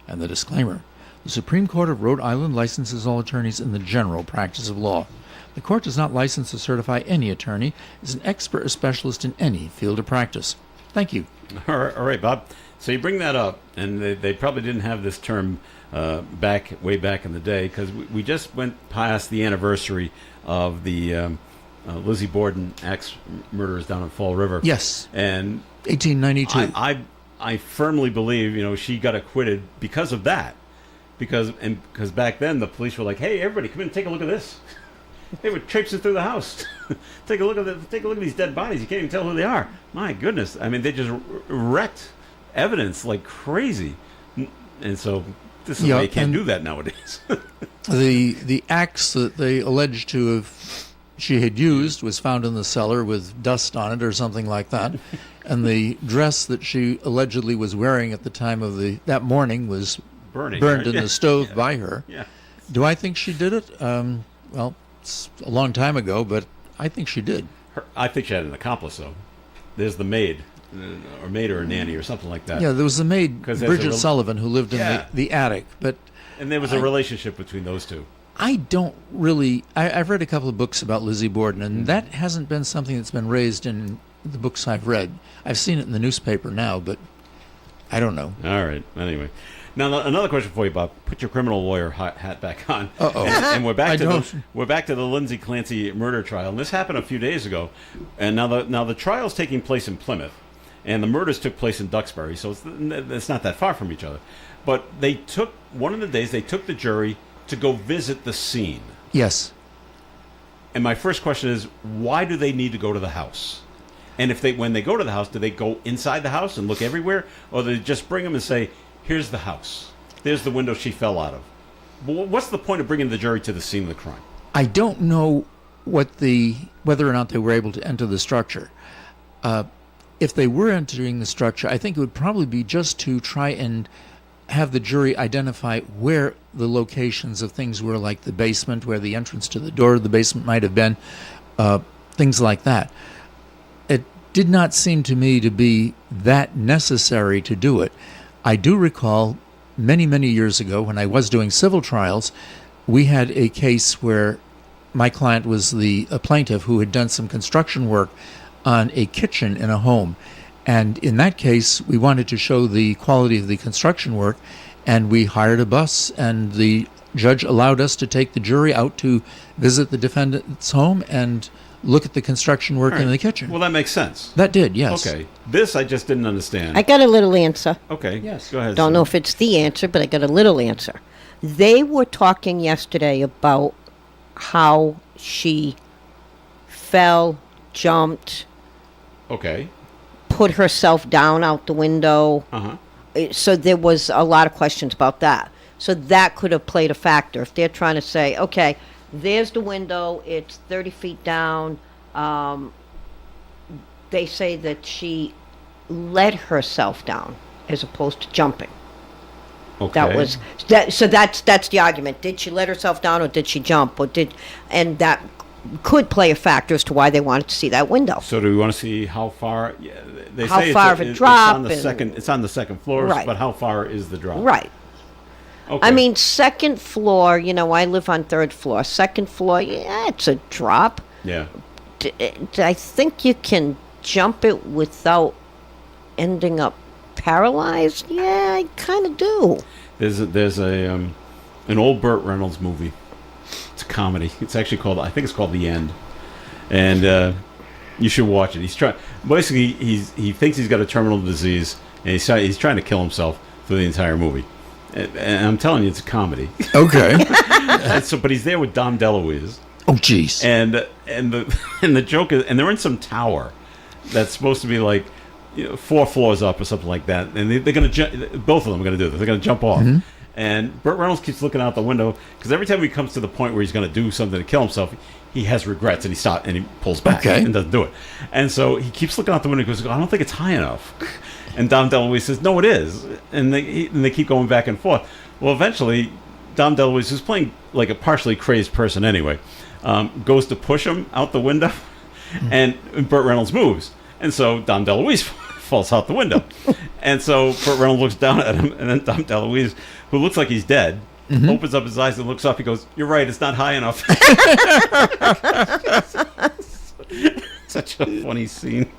And the disclaimer: the Supreme Court of Rhode Island licenses all attorneys in the general practice of law. The court does not license or certify any attorney as an expert or specialist in any field of practice. Thank you. All right, Bob. So you bring that up, and they probably didn't have this term way back in the day, because we just went past the anniversary of the Lizzie Borden axe murders down in Fall River. Yes. And 1892. I firmly believe, she got acquitted because of that. Because back then the police were like, "Hey, everybody, come in and take a look at this." They were traipsing through the house. Take a look at these dead bodies. You can't even tell who they are. My goodness! I mean, they just wrecked evidence like crazy. And so this is why you can't do that nowadays. The axe that they alleged to have she had used was found in the cellar with dust on it or something like that, and the dress that she allegedly was wearing at the time of that morning was burned in the stove by her. Yeah. Do I think she did it? Well, it's a long time ago, but I think she did. I think she had an accomplice, though. There's the maid, or a nanny, or something like that. Yeah, there was the maid, Bridget Sullivan, who lived in the attic. And there was a relationship between those two. I don't really... I've read a couple of books about Lizzie Borden, and that hasn't been something that's been raised in the books I've read. I've seen it in the newspaper now, but I don't know. All right. Anyway. Now, another question for you, Bob. Put your criminal lawyer hat back on. Uh-oh. And we're back to the Lindsay Clancy murder trial. And this happened a few days ago. And now the trial's taking place in Plymouth, and the murders took place in Duxbury, so it's not that far from each other. But one of the days they took the jury to go visit the scene. Yes. And my first question is, why do they need to go to the house? And when they go to the house, do they go inside the house and look everywhere, or do they just bring them and say, "Here's the house. There's the window she fell out of"? What's the point of bringing the jury to the scene of the crime? I don't know whether or not they were able to enter the structure. If they were entering the structure, I think it would probably be just to try and have the jury identify where the locations of things were, like the basement, where the entrance to the door of the basement might have been, things like that. It did not seem to me to be that necessary to do it. I do recall many, many years ago when I was doing civil trials, we had a case where my client was a plaintiff who had done some construction work on a kitchen in a home. And in that case, we wanted to show the quality of the construction work, and we hired a bus, and the judge allowed us to take the jury out to visit the defendant's home and look at the construction work in the kitchen. Well, that makes sense. That did, yes. Okay. This I just didn't understand. I got a little answer. Okay. Yes. Go ahead. Don't know if it's the answer, but I got a little answer. They were talking yesterday about how she fell, jumped, Okay. put herself down out the window. So there was a lot of questions about that. So that could have played a factor. If they're trying to say, okay, there's the window, it's 30 feet down. They say that she let herself down as opposed to jumping. Okay. That was that. So that's the argument. Did she let herself down, or did she jump, and that could play a factor as to why they wanted to see that window. So do we want to see how far? Yeah, they How say far of a drop It's on the and- second. It's on the second floor. Right. But how far is the drop? Right. Okay. I mean, second floor. I live on third floor. Second floor. Yeah, it's a drop. Yeah. I think you can jump it without ending up paralyzed. Yeah, I kind of do. There's an old Burt Reynolds movie. It's a comedy. It's actually called. I think it's called The End, and you should watch it. He's trying. Basically, he thinks he's got a terminal disease, and he's trying to kill himself for the entire movie. And I'm telling you, it's a comedy. Okay. But he's there with Dom DeLuise. Oh, jeez. And the joke is, and they're in some tower that's supposed to be like 4 floors up or something like that, and they're going to both of them are going to do this. They're going to jump off. Mm-hmm. And Burt Reynolds keeps looking out the window because every time he comes to the point where he's going to do something to kill himself, he has regrets and he pulls back and doesn't do it. And so he keeps looking out the window and goes, I don't think it's high enough. And Dom DeLuise says, no, it is. And they keep going back and forth. Well, eventually, Dom DeLuise, who's playing like a partially crazed person anyway, goes to push him out the window, and Burt Reynolds moves. And so Dom DeLuise falls out the window. And so Burt Reynolds looks down at him, and then Dom DeLuise, who looks like he's dead, opens up his eyes and looks up. He goes, you're right, it's not high enough. Such a funny scene.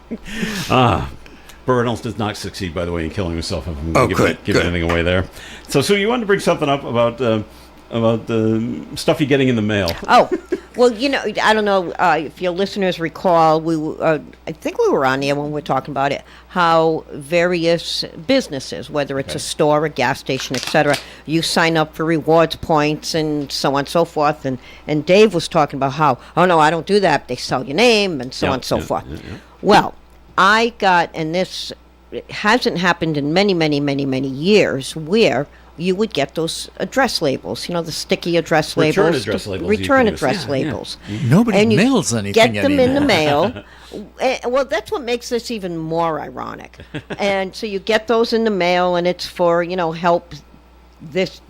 Burt Reynolds does not succeed, by the way, in killing himself. If I'm going to give anything away there. So you wanted to bring something up about the stuff you're getting in the mail. Oh, well, I don't know if your listeners recall, I think we were on there when we were talking about it, how various businesses, whether it's a store, a gas station, etc., you sign up for rewards points and so on and so forth. And Dave was talking about how, oh, no, I don't do that. They sell your name and so on and so forth. Yeah. Well, I got, and this hasn't happened in many, many, many, many years, where you would get those address labels, the sticky address Return labels. Address labels. Return address labels. Yeah. Nobody and mails anything get them anymore. in the mail. Well, that's what makes this even more ironic. And so you get those in the mail, and it's for, help this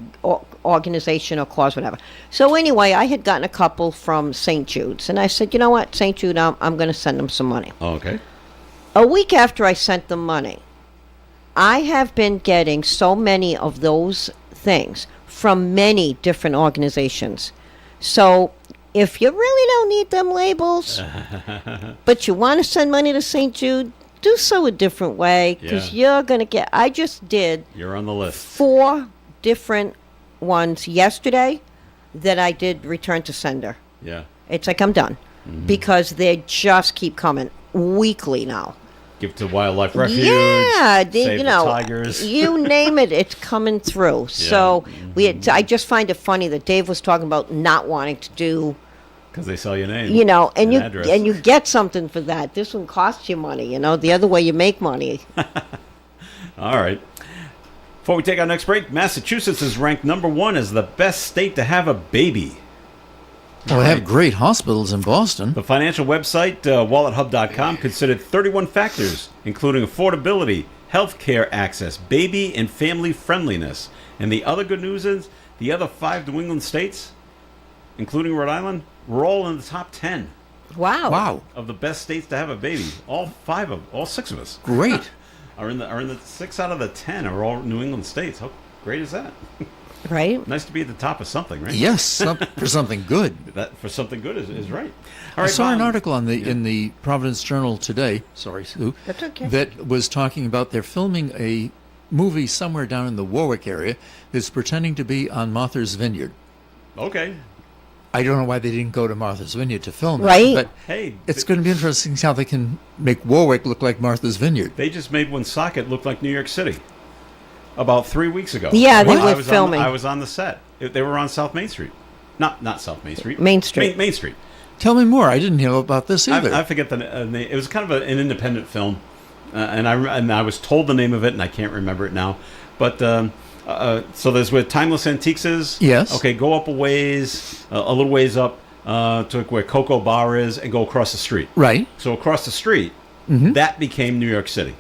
organization or cause, whatever. So anyway, I had gotten a couple from St. Jude's, and I said, you know what, St. Jude, I'm going to send them some money. Oh, okay. A week after I sent them money, I have been getting so many of those things from many different organizations. So if you really don't need them labels, but you want to send money to St. Jude, do so a different way, because you're going to get, I just did. You're on the list. 4 different ones yesterday that I did return to sender. Yeah. It's like I'm done, because they just keep coming weekly now. Give to Wildlife Refuge. Yeah, save the tigers. You name it, it's coming through. So I just find it funny that Dave was talking about not wanting to do, because they sell your name. and address. you get something for that. This one costs you money. The other way you make money. All right. Before we take our next break, Massachusetts is ranked number 1 as the best state to have a baby. Well, they have great hospitals in Boston. The financial website, WalletHub.com, considered 31 factors, including affordability, health care access, baby and family friendliness. And the other good news is the other 5 New England states, including Rhode Island, were all in the top 10. Wow. Of the best states to have a baby. All 6 of us. Great. are in the 6 out of the 10 are all New England states. How great is that? Right. Nice to be at the top of something, right? Yes, for something good. That for something good is right. I saw an article in the Providence Journal today. Sorry, Sue. That's okay. That was talking about they're filming a movie somewhere down in the Warwick area that's pretending to be on Martha's Vineyard. Okay. I don't know why they didn't go to Martha's Vineyard to film Right. it. But hey, it's going to be interesting to see how they can make Warwick look like Martha's Vineyard. They just made Woonsocket look like New York City about 3 weeks ago. Yeah, they were filming. I was on the set. They were on South Main Street. Not South Main Street. Main Street. Main Street. Tell me more. I didn't hear about this either. I forget the name. It was kind of an independent film, and I was told the name of it, and I can't remember it now. But so there's where Timeless Antiques is. Yes. Okay, go up a ways, a little ways up to where Coco Bar is, and go across the street. Right. So across the street, that became New York City,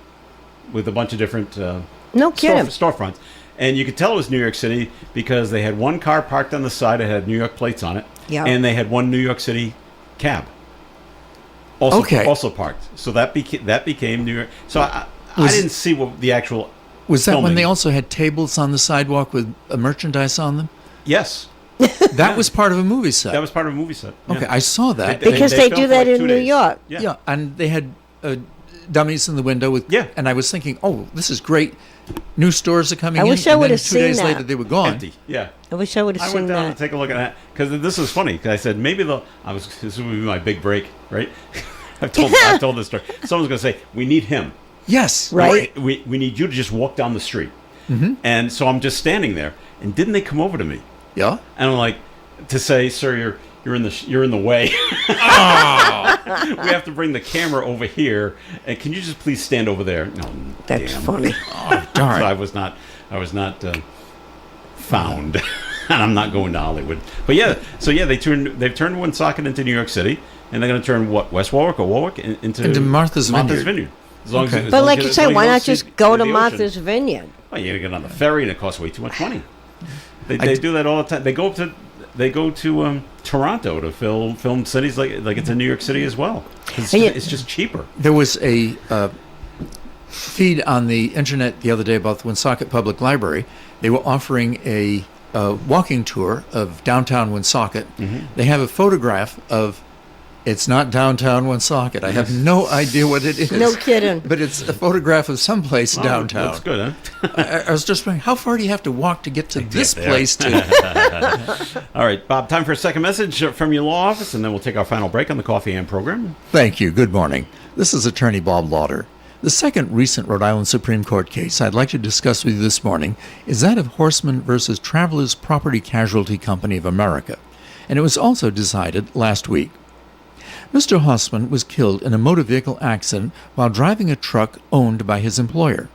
with a bunch of different No kidding. storefronts. And you could tell it was New York City because they had one car parked on the side that had New York plates on it. Yeah. And they had one New York City cab. Also parked. So that became New York. So I didn't see what the actual Was that when filming. they also had tables on the sidewalk with merchandise on them? Yes. That was part of a movie set. That was part of a movie set. Yeah. Okay, I saw that. Because they filmed do for that like in 2 New days. York. Yeah, and they had dummies in the window with. Yeah. And I was thinking, oh, this is great. New stores are coming I in. wish I and would then have 2 days seen that. later, they were gone. Empty. Yeah. I wish I would have I seen went down that. to take a look at that because this was funny. Because I said maybe this would be my big break, right? I've told this story. Someone's going to say we need him. Yes. Right. We need you to just walk down the street. And so I'm just standing there, and didn't they come over to me? Yeah. And I'm like, to say, sir, you're in the way. We have to bring the camera over here, and can you just please stand over there? No, That's damn. Darn. funny. So I was not found, and I'm not going to Hollywood. But yeah, they've turned Woonsocket into New York City, and they're going to turn West Warwick or Warwick into Martha's Vineyard. As long as, But like you say, why not see just go to the ocean. Martha's Vineyard? Well, you got to get on the ferry, and it costs way too much money. They do that all the time. They go to Toronto to film cities like it's in New York City as well. It's just cheaper. There was a feed on the internet the other day about the Woonsocket Public Library. They were offering a walking tour of downtown Woonsocket. They have a photograph of. It's not downtown Woonsocket. I have no idea what it is. No kidding. But it's a photograph of someplace downtown. Looks good, huh? I was just wondering, how far do you have to walk to get to this place? All right, Bob, time for a second message from your law office, and then we'll take our final break on the Coffee and program. Thank you. Good morning. This is Attorney Bob Lauder. The second recent Rhode Island Supreme Court case I'd like to discuss with you this morning is that of Horseman versus Travelers Property Casualty Company of America, and it was also decided last week. Mr. Horseman was killed in a motor vehicle accident while driving a truck owned by his employer.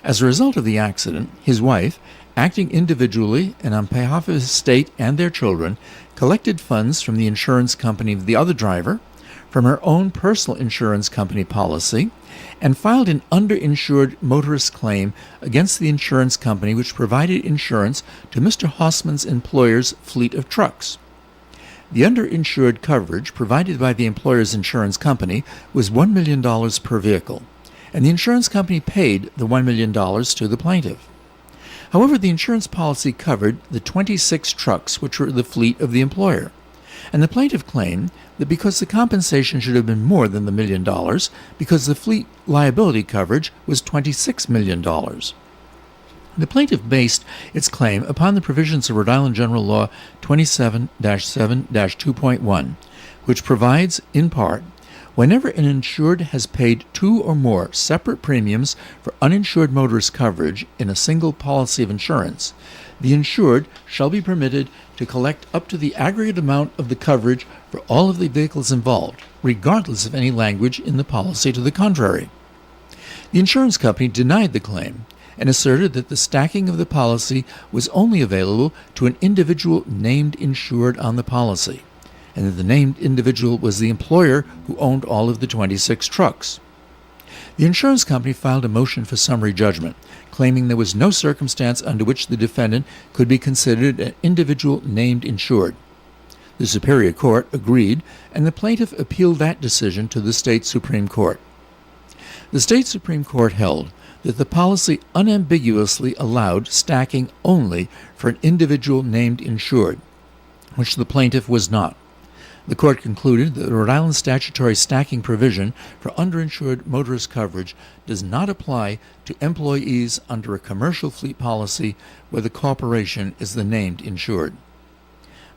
As a result of the accident, his wife, acting individually and on behalf of his estate and their children, collected funds from the insurance company of the other driver, from her own personal insurance company policy, and filed an underinsured motorist claim against the insurance company which provided insurance to Mr. Horseman's employer's fleet of trucks. The underinsured coverage provided by the employer's insurance company was $1 million per vehicle, and the insurance company paid the $1 million to the plaintiff. However, the insurance policy covered the 26 trucks which were the fleet of the employer, and the plaintiff claimed that because the compensation should have been more than the $1 million, because the fleet liability coverage was $26 million. The plaintiff based its claim upon the provisions of Rhode Island General Law 27-7-2.1, which provides, in part, whenever an insured has paid 2 or more separate premiums for uninsured motorist coverage in a single policy of insurance, the insured shall be permitted to collect up to the aggregate amount of the coverage for all of the vehicles involved, regardless of any language in the policy to the contrary. The insurance company denied the claim and asserted that the stacking of the policy was only available to an individual named insured on the policy, and that the named individual was the employer who owned all of the 26 trucks. The insurance company filed a motion for summary judgment, claiming there was no circumstance under which the defendant could be considered an individual named insured. The Superior Court agreed, and the plaintiff appealed that decision to the state Supreme Court. The state Supreme Court held that the policy unambiguously allowed stacking only for an individual named insured, which the plaintiff was not. The court concluded that the Rhode Island statutory stacking provision for underinsured motorist coverage does not apply to employees under a commercial fleet policy where the corporation is the named insured.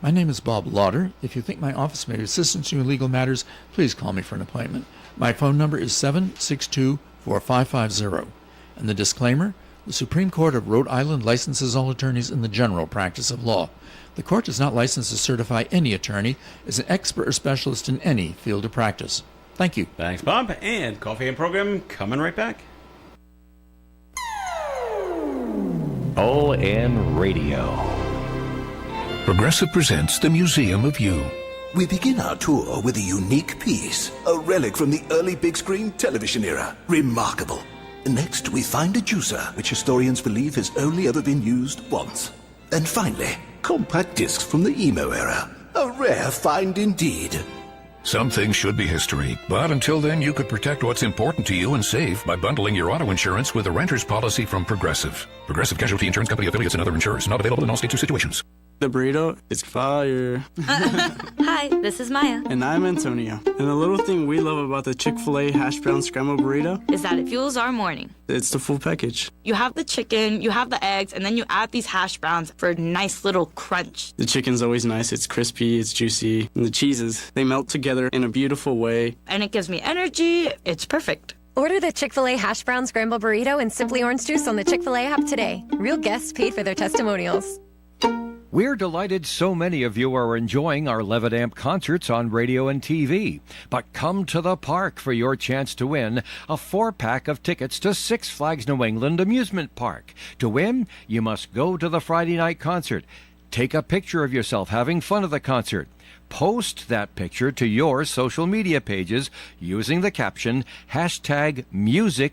My name is Bob Lauder. If you think my office may be assistance you in legal matters, please call me for an appointment. My phone number is 762-4550. And the disclaimer, The Supreme Court of Rhode Island licenses all attorneys in the general practice of law. The court does not license to certify any attorney as an expert or specialist in any field of practice. Thank you. Thanks, Bob. And Coffee and Program coming right back. ON Radio. Progressive presents the Museum of You. We begin our tour with a unique piece, a relic from the early big screen television era. Remarkable. Next, we find a juicer, which historians believe has only ever been used once. And finally, compact discs from the emo era. A rare find indeed. Some things should be history, but until then you could protect what's important to you and save by bundling your auto insurance with a renter's policy from Progressive. Progressive Casualty Insurance Company affiliates and other insurers. Not available in all states or situations. The burrito is fire. Hi, this is Maya. And I'm Antonio. And the little thing we love about the Chick-fil-A hash brown scrambled burrito is that it fuels our morning. It's the full package. You have the chicken, you have the eggs, and then you add these hash browns for a nice little crunch. The chicken's always nice. It's crispy, it's juicy. And the cheeses, they melt together in a beautiful way. And it gives me energy. It's perfect. Order the Chick-fil-A hash brown scrambled burrito and Simply Orange Juice on the Chick-fil-A app today. Real guests paid for their testimonials. We're delighted so many of you are enjoying our Levitamp concerts on radio and TV. But come to the park for your chance to win a 4-pack of tickets to Six Flags New England Amusement Park. To win, you must go to the Friday night concert. Take a picture of yourself having fun at the concert. Post that picture to your social media pages using the caption #MusicMoves.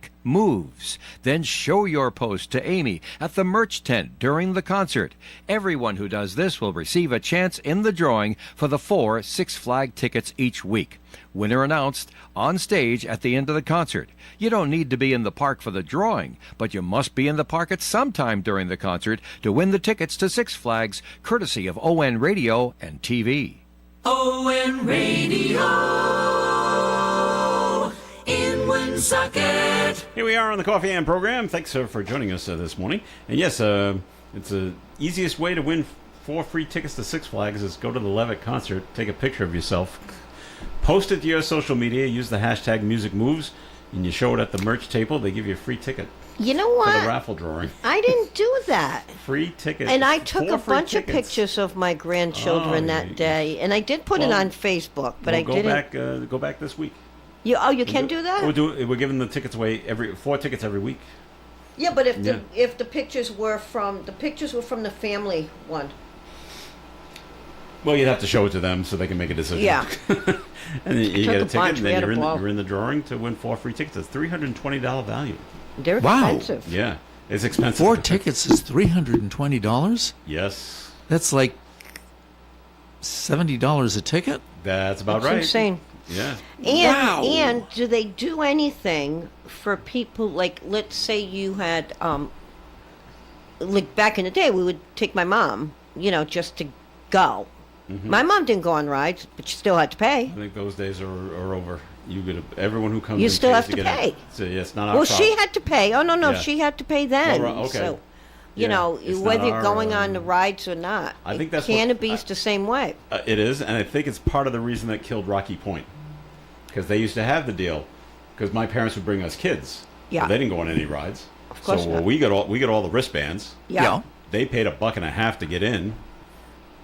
Then show your post to Amy at the merch tent during the concert. Everyone who does this will receive a chance in the drawing for the 4 Six Flag tickets each week. Winner announced on stage at the end of the concert. You don't need to be in the park for the drawing, but you must be in the park at some time during the concert to win the tickets to Six Flags, courtesy of ON Radio and TV. ON Radio in Woonsocket. Here we are on the Coffee and Program. Thanks for joining us this morning. And yes, it's the easiest way to win 4 free tickets to Six Flags is go to the Levitt concert, take a picture of yourself, post it to your social media, use the #MusicMoves, and you show it at the merch table. They give you a free ticket. You know what? For the raffle drawing. I didn't do that. Free tickets. And I took a bunch of pictures of my grandchildren that day, and I did put it on Facebook, but I didn't. Go back this week. You can do that? We're giving the tickets away 4 tickets every week. Yeah, but if the pictures were from the family one. Well, you'd have to show it to them so they can make a decision. Yeah. And then you get a ticket, and then you're in the drawing to win 4 free tickets. It's $320 value. They're expensive. Yeah, it's expensive. 4 tickets is $320? Yes. That's like $70 a ticket? That's about That's right. insane. Yeah. And do they do anything for people, like, let's say you had, like back in the day, we would take my mom, just to go. Mm-hmm. My mom didn't go on rides, but she still had to pay. I think those days are over. Everyone who comes. You still have to pay. It's not our Well, problem. she had to pay. Oh no, Yeah. she had to pay then. Oh, okay. So, It's whether not you're our, going on the rides or not. I think that's Canopy's the same way. It is, and I think it's part of the reason that killed Rocky Point, because they used to have the deal. Because my parents would bring us kids. Yeah. But they didn't go on any rides. Of course not. we got all the wristbands. Yeah. They paid $1.50 to get in,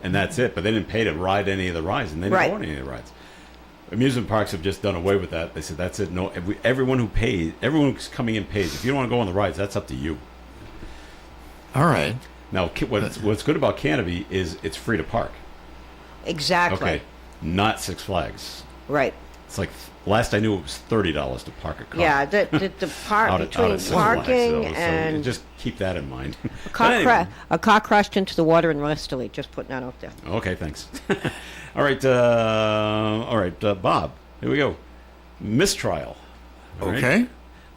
and that's it. But they didn't pay to ride any of the rides, and they didn't go on any of the rides. Amusement parks have just done away with that. They said that's it. No, everyone who's coming in pays. If you don't want to go on the rides, that's up to you. All right. Now, what's good about Canopy is it's free to park. Exactly. Okay, not Six Flags. Right. It's like last I knew it was $30 to park a car. Yeah, the park between parking and just keep that in mind. a car crashed into the water in Westerly. Just putting that out there. Okay, thanks. All right, Bob. Here we go. Mistrial. All okay. Right.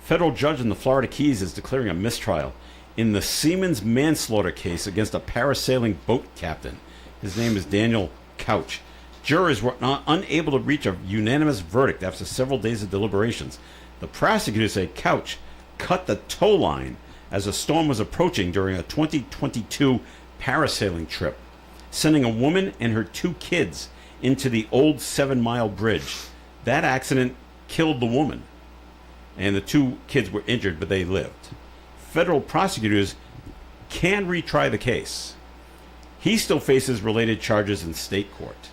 Federal judge in the Florida Keys is declaring a mistrial in the Siemens manslaughter case against a parasailing boat captain. His name is Daniel Couch. Jurors were unable to reach a unanimous verdict after several days of deliberations. The prosecutors say Couch cut the tow line as a storm was approaching during a 2022 parasailing trip, sending a woman and her 2 kids into the old 7-mile bridge. That accident killed the woman, and the 2 kids were injured, but they lived. federal prosecutors can retry the case. He still faces related charges in state court.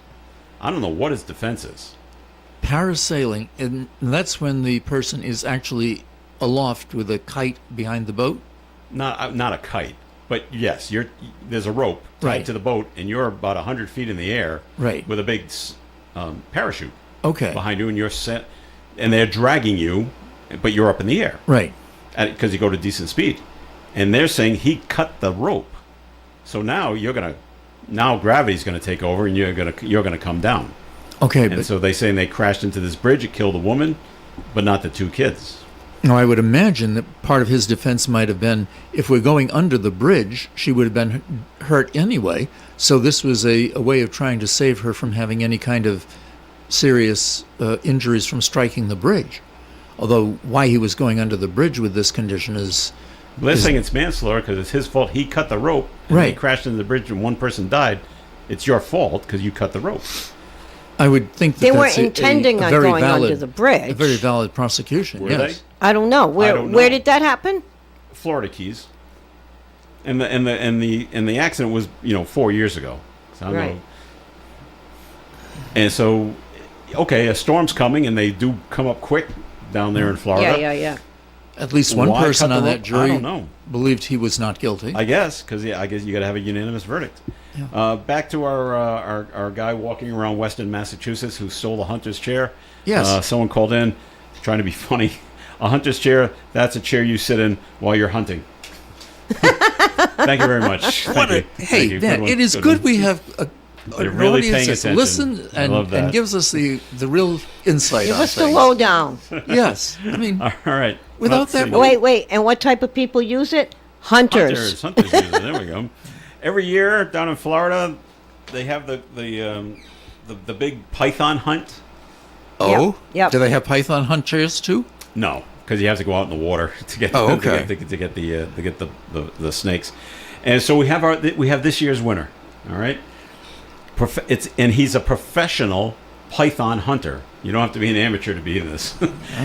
I don't know what his defense is. Parasailing, and that's when the person is actually aloft with a kite behind the boat? Not a kite, but yes, there's a rope tied Right. to the boat, and you're about 100 feet in the air Right. with a big parachute Okay. behind you, and you're set, and they're dragging you, but you're up in the air. Right. Because you go to decent speed. And they're saying he cut the rope. So now gravity's going to take over, and you're going to come down. Okay, And so they saying they crashed into this bridge, it killed a woman, but not the two kids. Now, I would imagine that part of his defense might have been, if we're going under the bridge, she would have been hurt anyway. So this was a way of trying to save her from having any kind of serious injuries from striking the bridge. Although why he was going under the bridge with this condition is... Well, they're saying it's manslaughter because it's his fault. He cut the rope, and Right. they crashed into the bridge, and one person died. It's your fault because you cut the rope. I would think that They that's weren't intending a on very going valid, under the bridge. A very valid prosecution, Were yes. they? I don't know. Where did that happen? Florida Keys. And the accident was 4 years ago. So I don't Right. know. And so, okay, a storm's coming, and they do come up quick down there in Florida. Yeah. At least one Why person cut the on that rope? jury I don't know. believed he was not guilty. I guess because I guess you got to have a unanimous verdict. Yeah. Back to our guy walking around Weston, Massachusetts, who stole a hunter's chair. Yes. Someone called in, trying to be funny. A hunter's chair, that's a chair you sit in while you're hunting. Thank you very much. Thank you. Hey, Thank you. man, one. it is one. good we have an They're really audience paying that's attention. listen I love that. and gives us the real insight Give on us the things. lowdown. Yes. I mean, All right. Without Let's that- see. Wait. And what type of people use it? Hunters. Hunters use it. There we go. Every year down in Florida, they have the big python hunt. oh? Yep. Do they have python hunters too? No, because you have to go out in the water to get Oh, okay. to get the snakes. And so we have this year's winner. All right. And he's a professional python hunter. You don't have to be an amateur to be in this.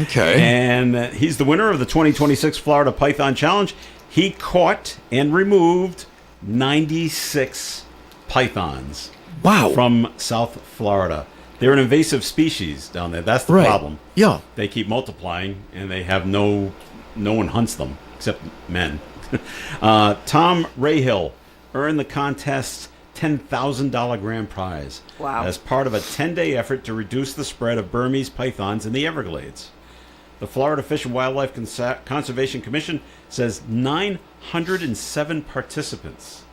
Okay. And he's the winner of the 2026 Florida Python Challenge. He caught and removed 96 pythons. Wow. From South Florida. They're an invasive species down there. That's the Right. problem. Yeah. They keep multiplying, and they have no one hunts them except men. Tom Rahill earned the contest's $10,000 grand prize. Wow. As part of a 10-day effort to reduce the spread of Burmese pythons in the Everglades. The Florida Fish and Wildlife Conservation Commission says 907 participants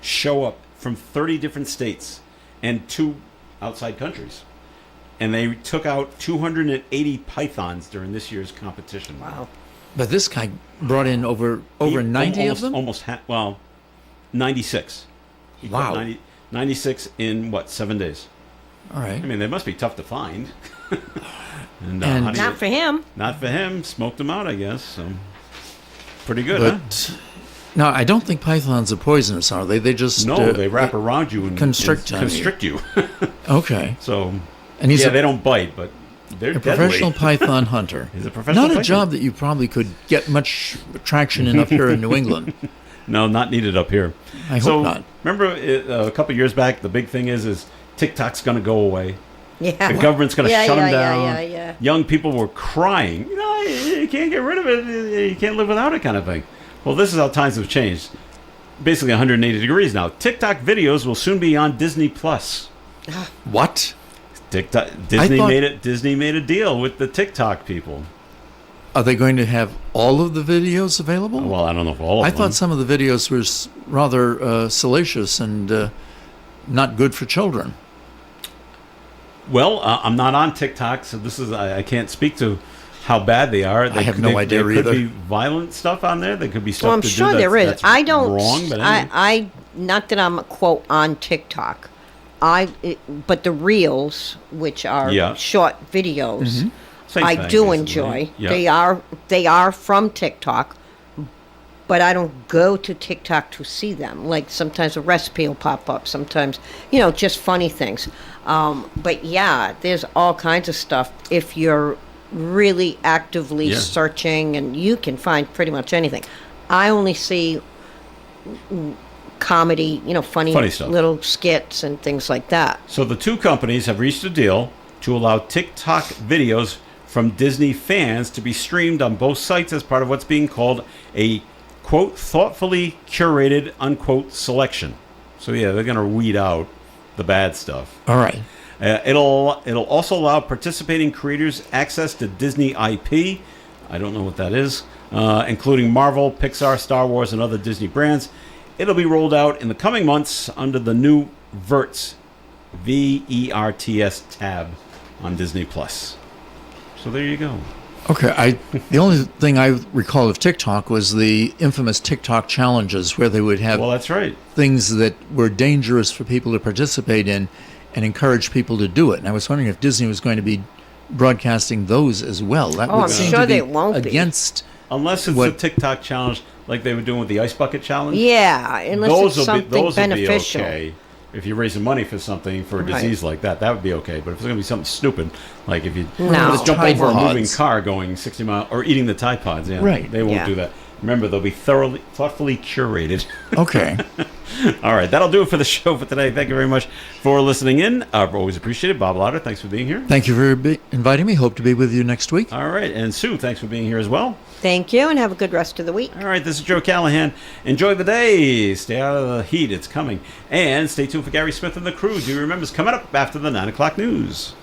show up from 30 different states and 2 outside countries. And they took out 280 pythons during this year's competition. Wow. But this guy brought in over 90 of them? Almost 96. He caught Wow. 96 in, 7 days? All right. I mean, they must be tough to find. and, And- how do you- Not for him. Not for him. Smoked them out, I guess. So. Pretty good, huh? But now, I don't think pythons are poisonous, are they? They just No, they wrap around you and constrict on you. constrict you. Okay. So, And he's they don't bite, but they're a professional python hunter. He's a professional Not a python. job that you probably could get much traction in up here in New England. No, not needed up here. I hope not. Remember a couple of years back, the big thing is TikTok's going to go away. Yeah. The government's going to shut them down. Yeah. Young people were crying. You can't get rid of it. You can't live without it, kind of thing. Well, this is how times have changed. Basically 180 degrees now. TikTok videos will soon be on Disney Plus. What? TikTok. Disney made a deal with the TikTok people. Are they going to have all of the videos available? Well, I don't know if all of I them. thought some of the videos were rather salacious and not good for children. Well, I'm not on TikTok, so I can't speak to how bad they are. I have no idea there either. could be violent stuff on there. There could be stuff Well, I'm to sure do there is. that's I don't. wrong, but anyway. I not that I'm quote on TikTok. But the reels, which are Yeah. short videos, Same I thing, do basically. enjoy. Yeah. They are from TikTok, but I don't go to TikTok to see them. Like sometimes a recipe will pop up. Sometimes just funny things. But yeah, there's all kinds of stuff if you're really actively searching, and you can find pretty much anything. I only see comedy, funny stuff. little skits and things like that. So the two companies have reached a deal to allow TikTok videos from Disney fans to be streamed on both sites as part of what's being called a, quote, thoughtfully curated, unquote, selection. So yeah, they're going to weed out the bad stuff. All right. It'll also allow participating creators access to Disney IP. I don't know what that is, including Marvel, Pixar, Star Wars, and other Disney brands. It'll be rolled out in the coming months under the new VERTS, VERTS tab on Disney Plus. So there you go. Okay, the only thing I recall of TikTok was the infamous TikTok challenges where they would have that's right. things that were dangerous for people to participate in and encourage people to do it. And I was wondering if Disney was going to be broadcasting those as well. That would I'm seem sure to be they won't be. against unless it's a TikTok challenge like they were doing with the ice bucket challenge. Yeah, unless it's something beneficial. Will be okay. If you're raising money for something, for a disease like that would be okay. But if it's going to be something stupid, like if you jump over a moving car going 60 miles, or eating the Tide Pods, they won't do that. Remember, they'll be thoughtfully curated. Okay. All right, that'll do it for the show for today. Thank you very much for listening in. Always appreciate it. Bob Lauder, thanks for being here. Thank you for inviting me. Hope to be with you next week. All right, and Sue, thanks for being here as well. Thank you, and have a good rest of the week. All right, this is Joe Callahan. Enjoy the day. Stay out of the heat. It's coming. And stay tuned for Gary Smith and the crew. Do you remember it's coming up after the 9 o'clock news?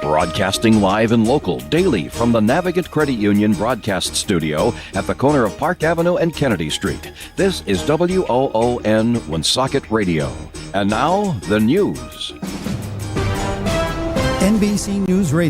Broadcasting live and local daily from the Navigant Credit Union broadcast studio at the corner of Park Avenue and Kennedy Street. This is WOON Woonsocket Radio. And now, the news. NBC News Radio.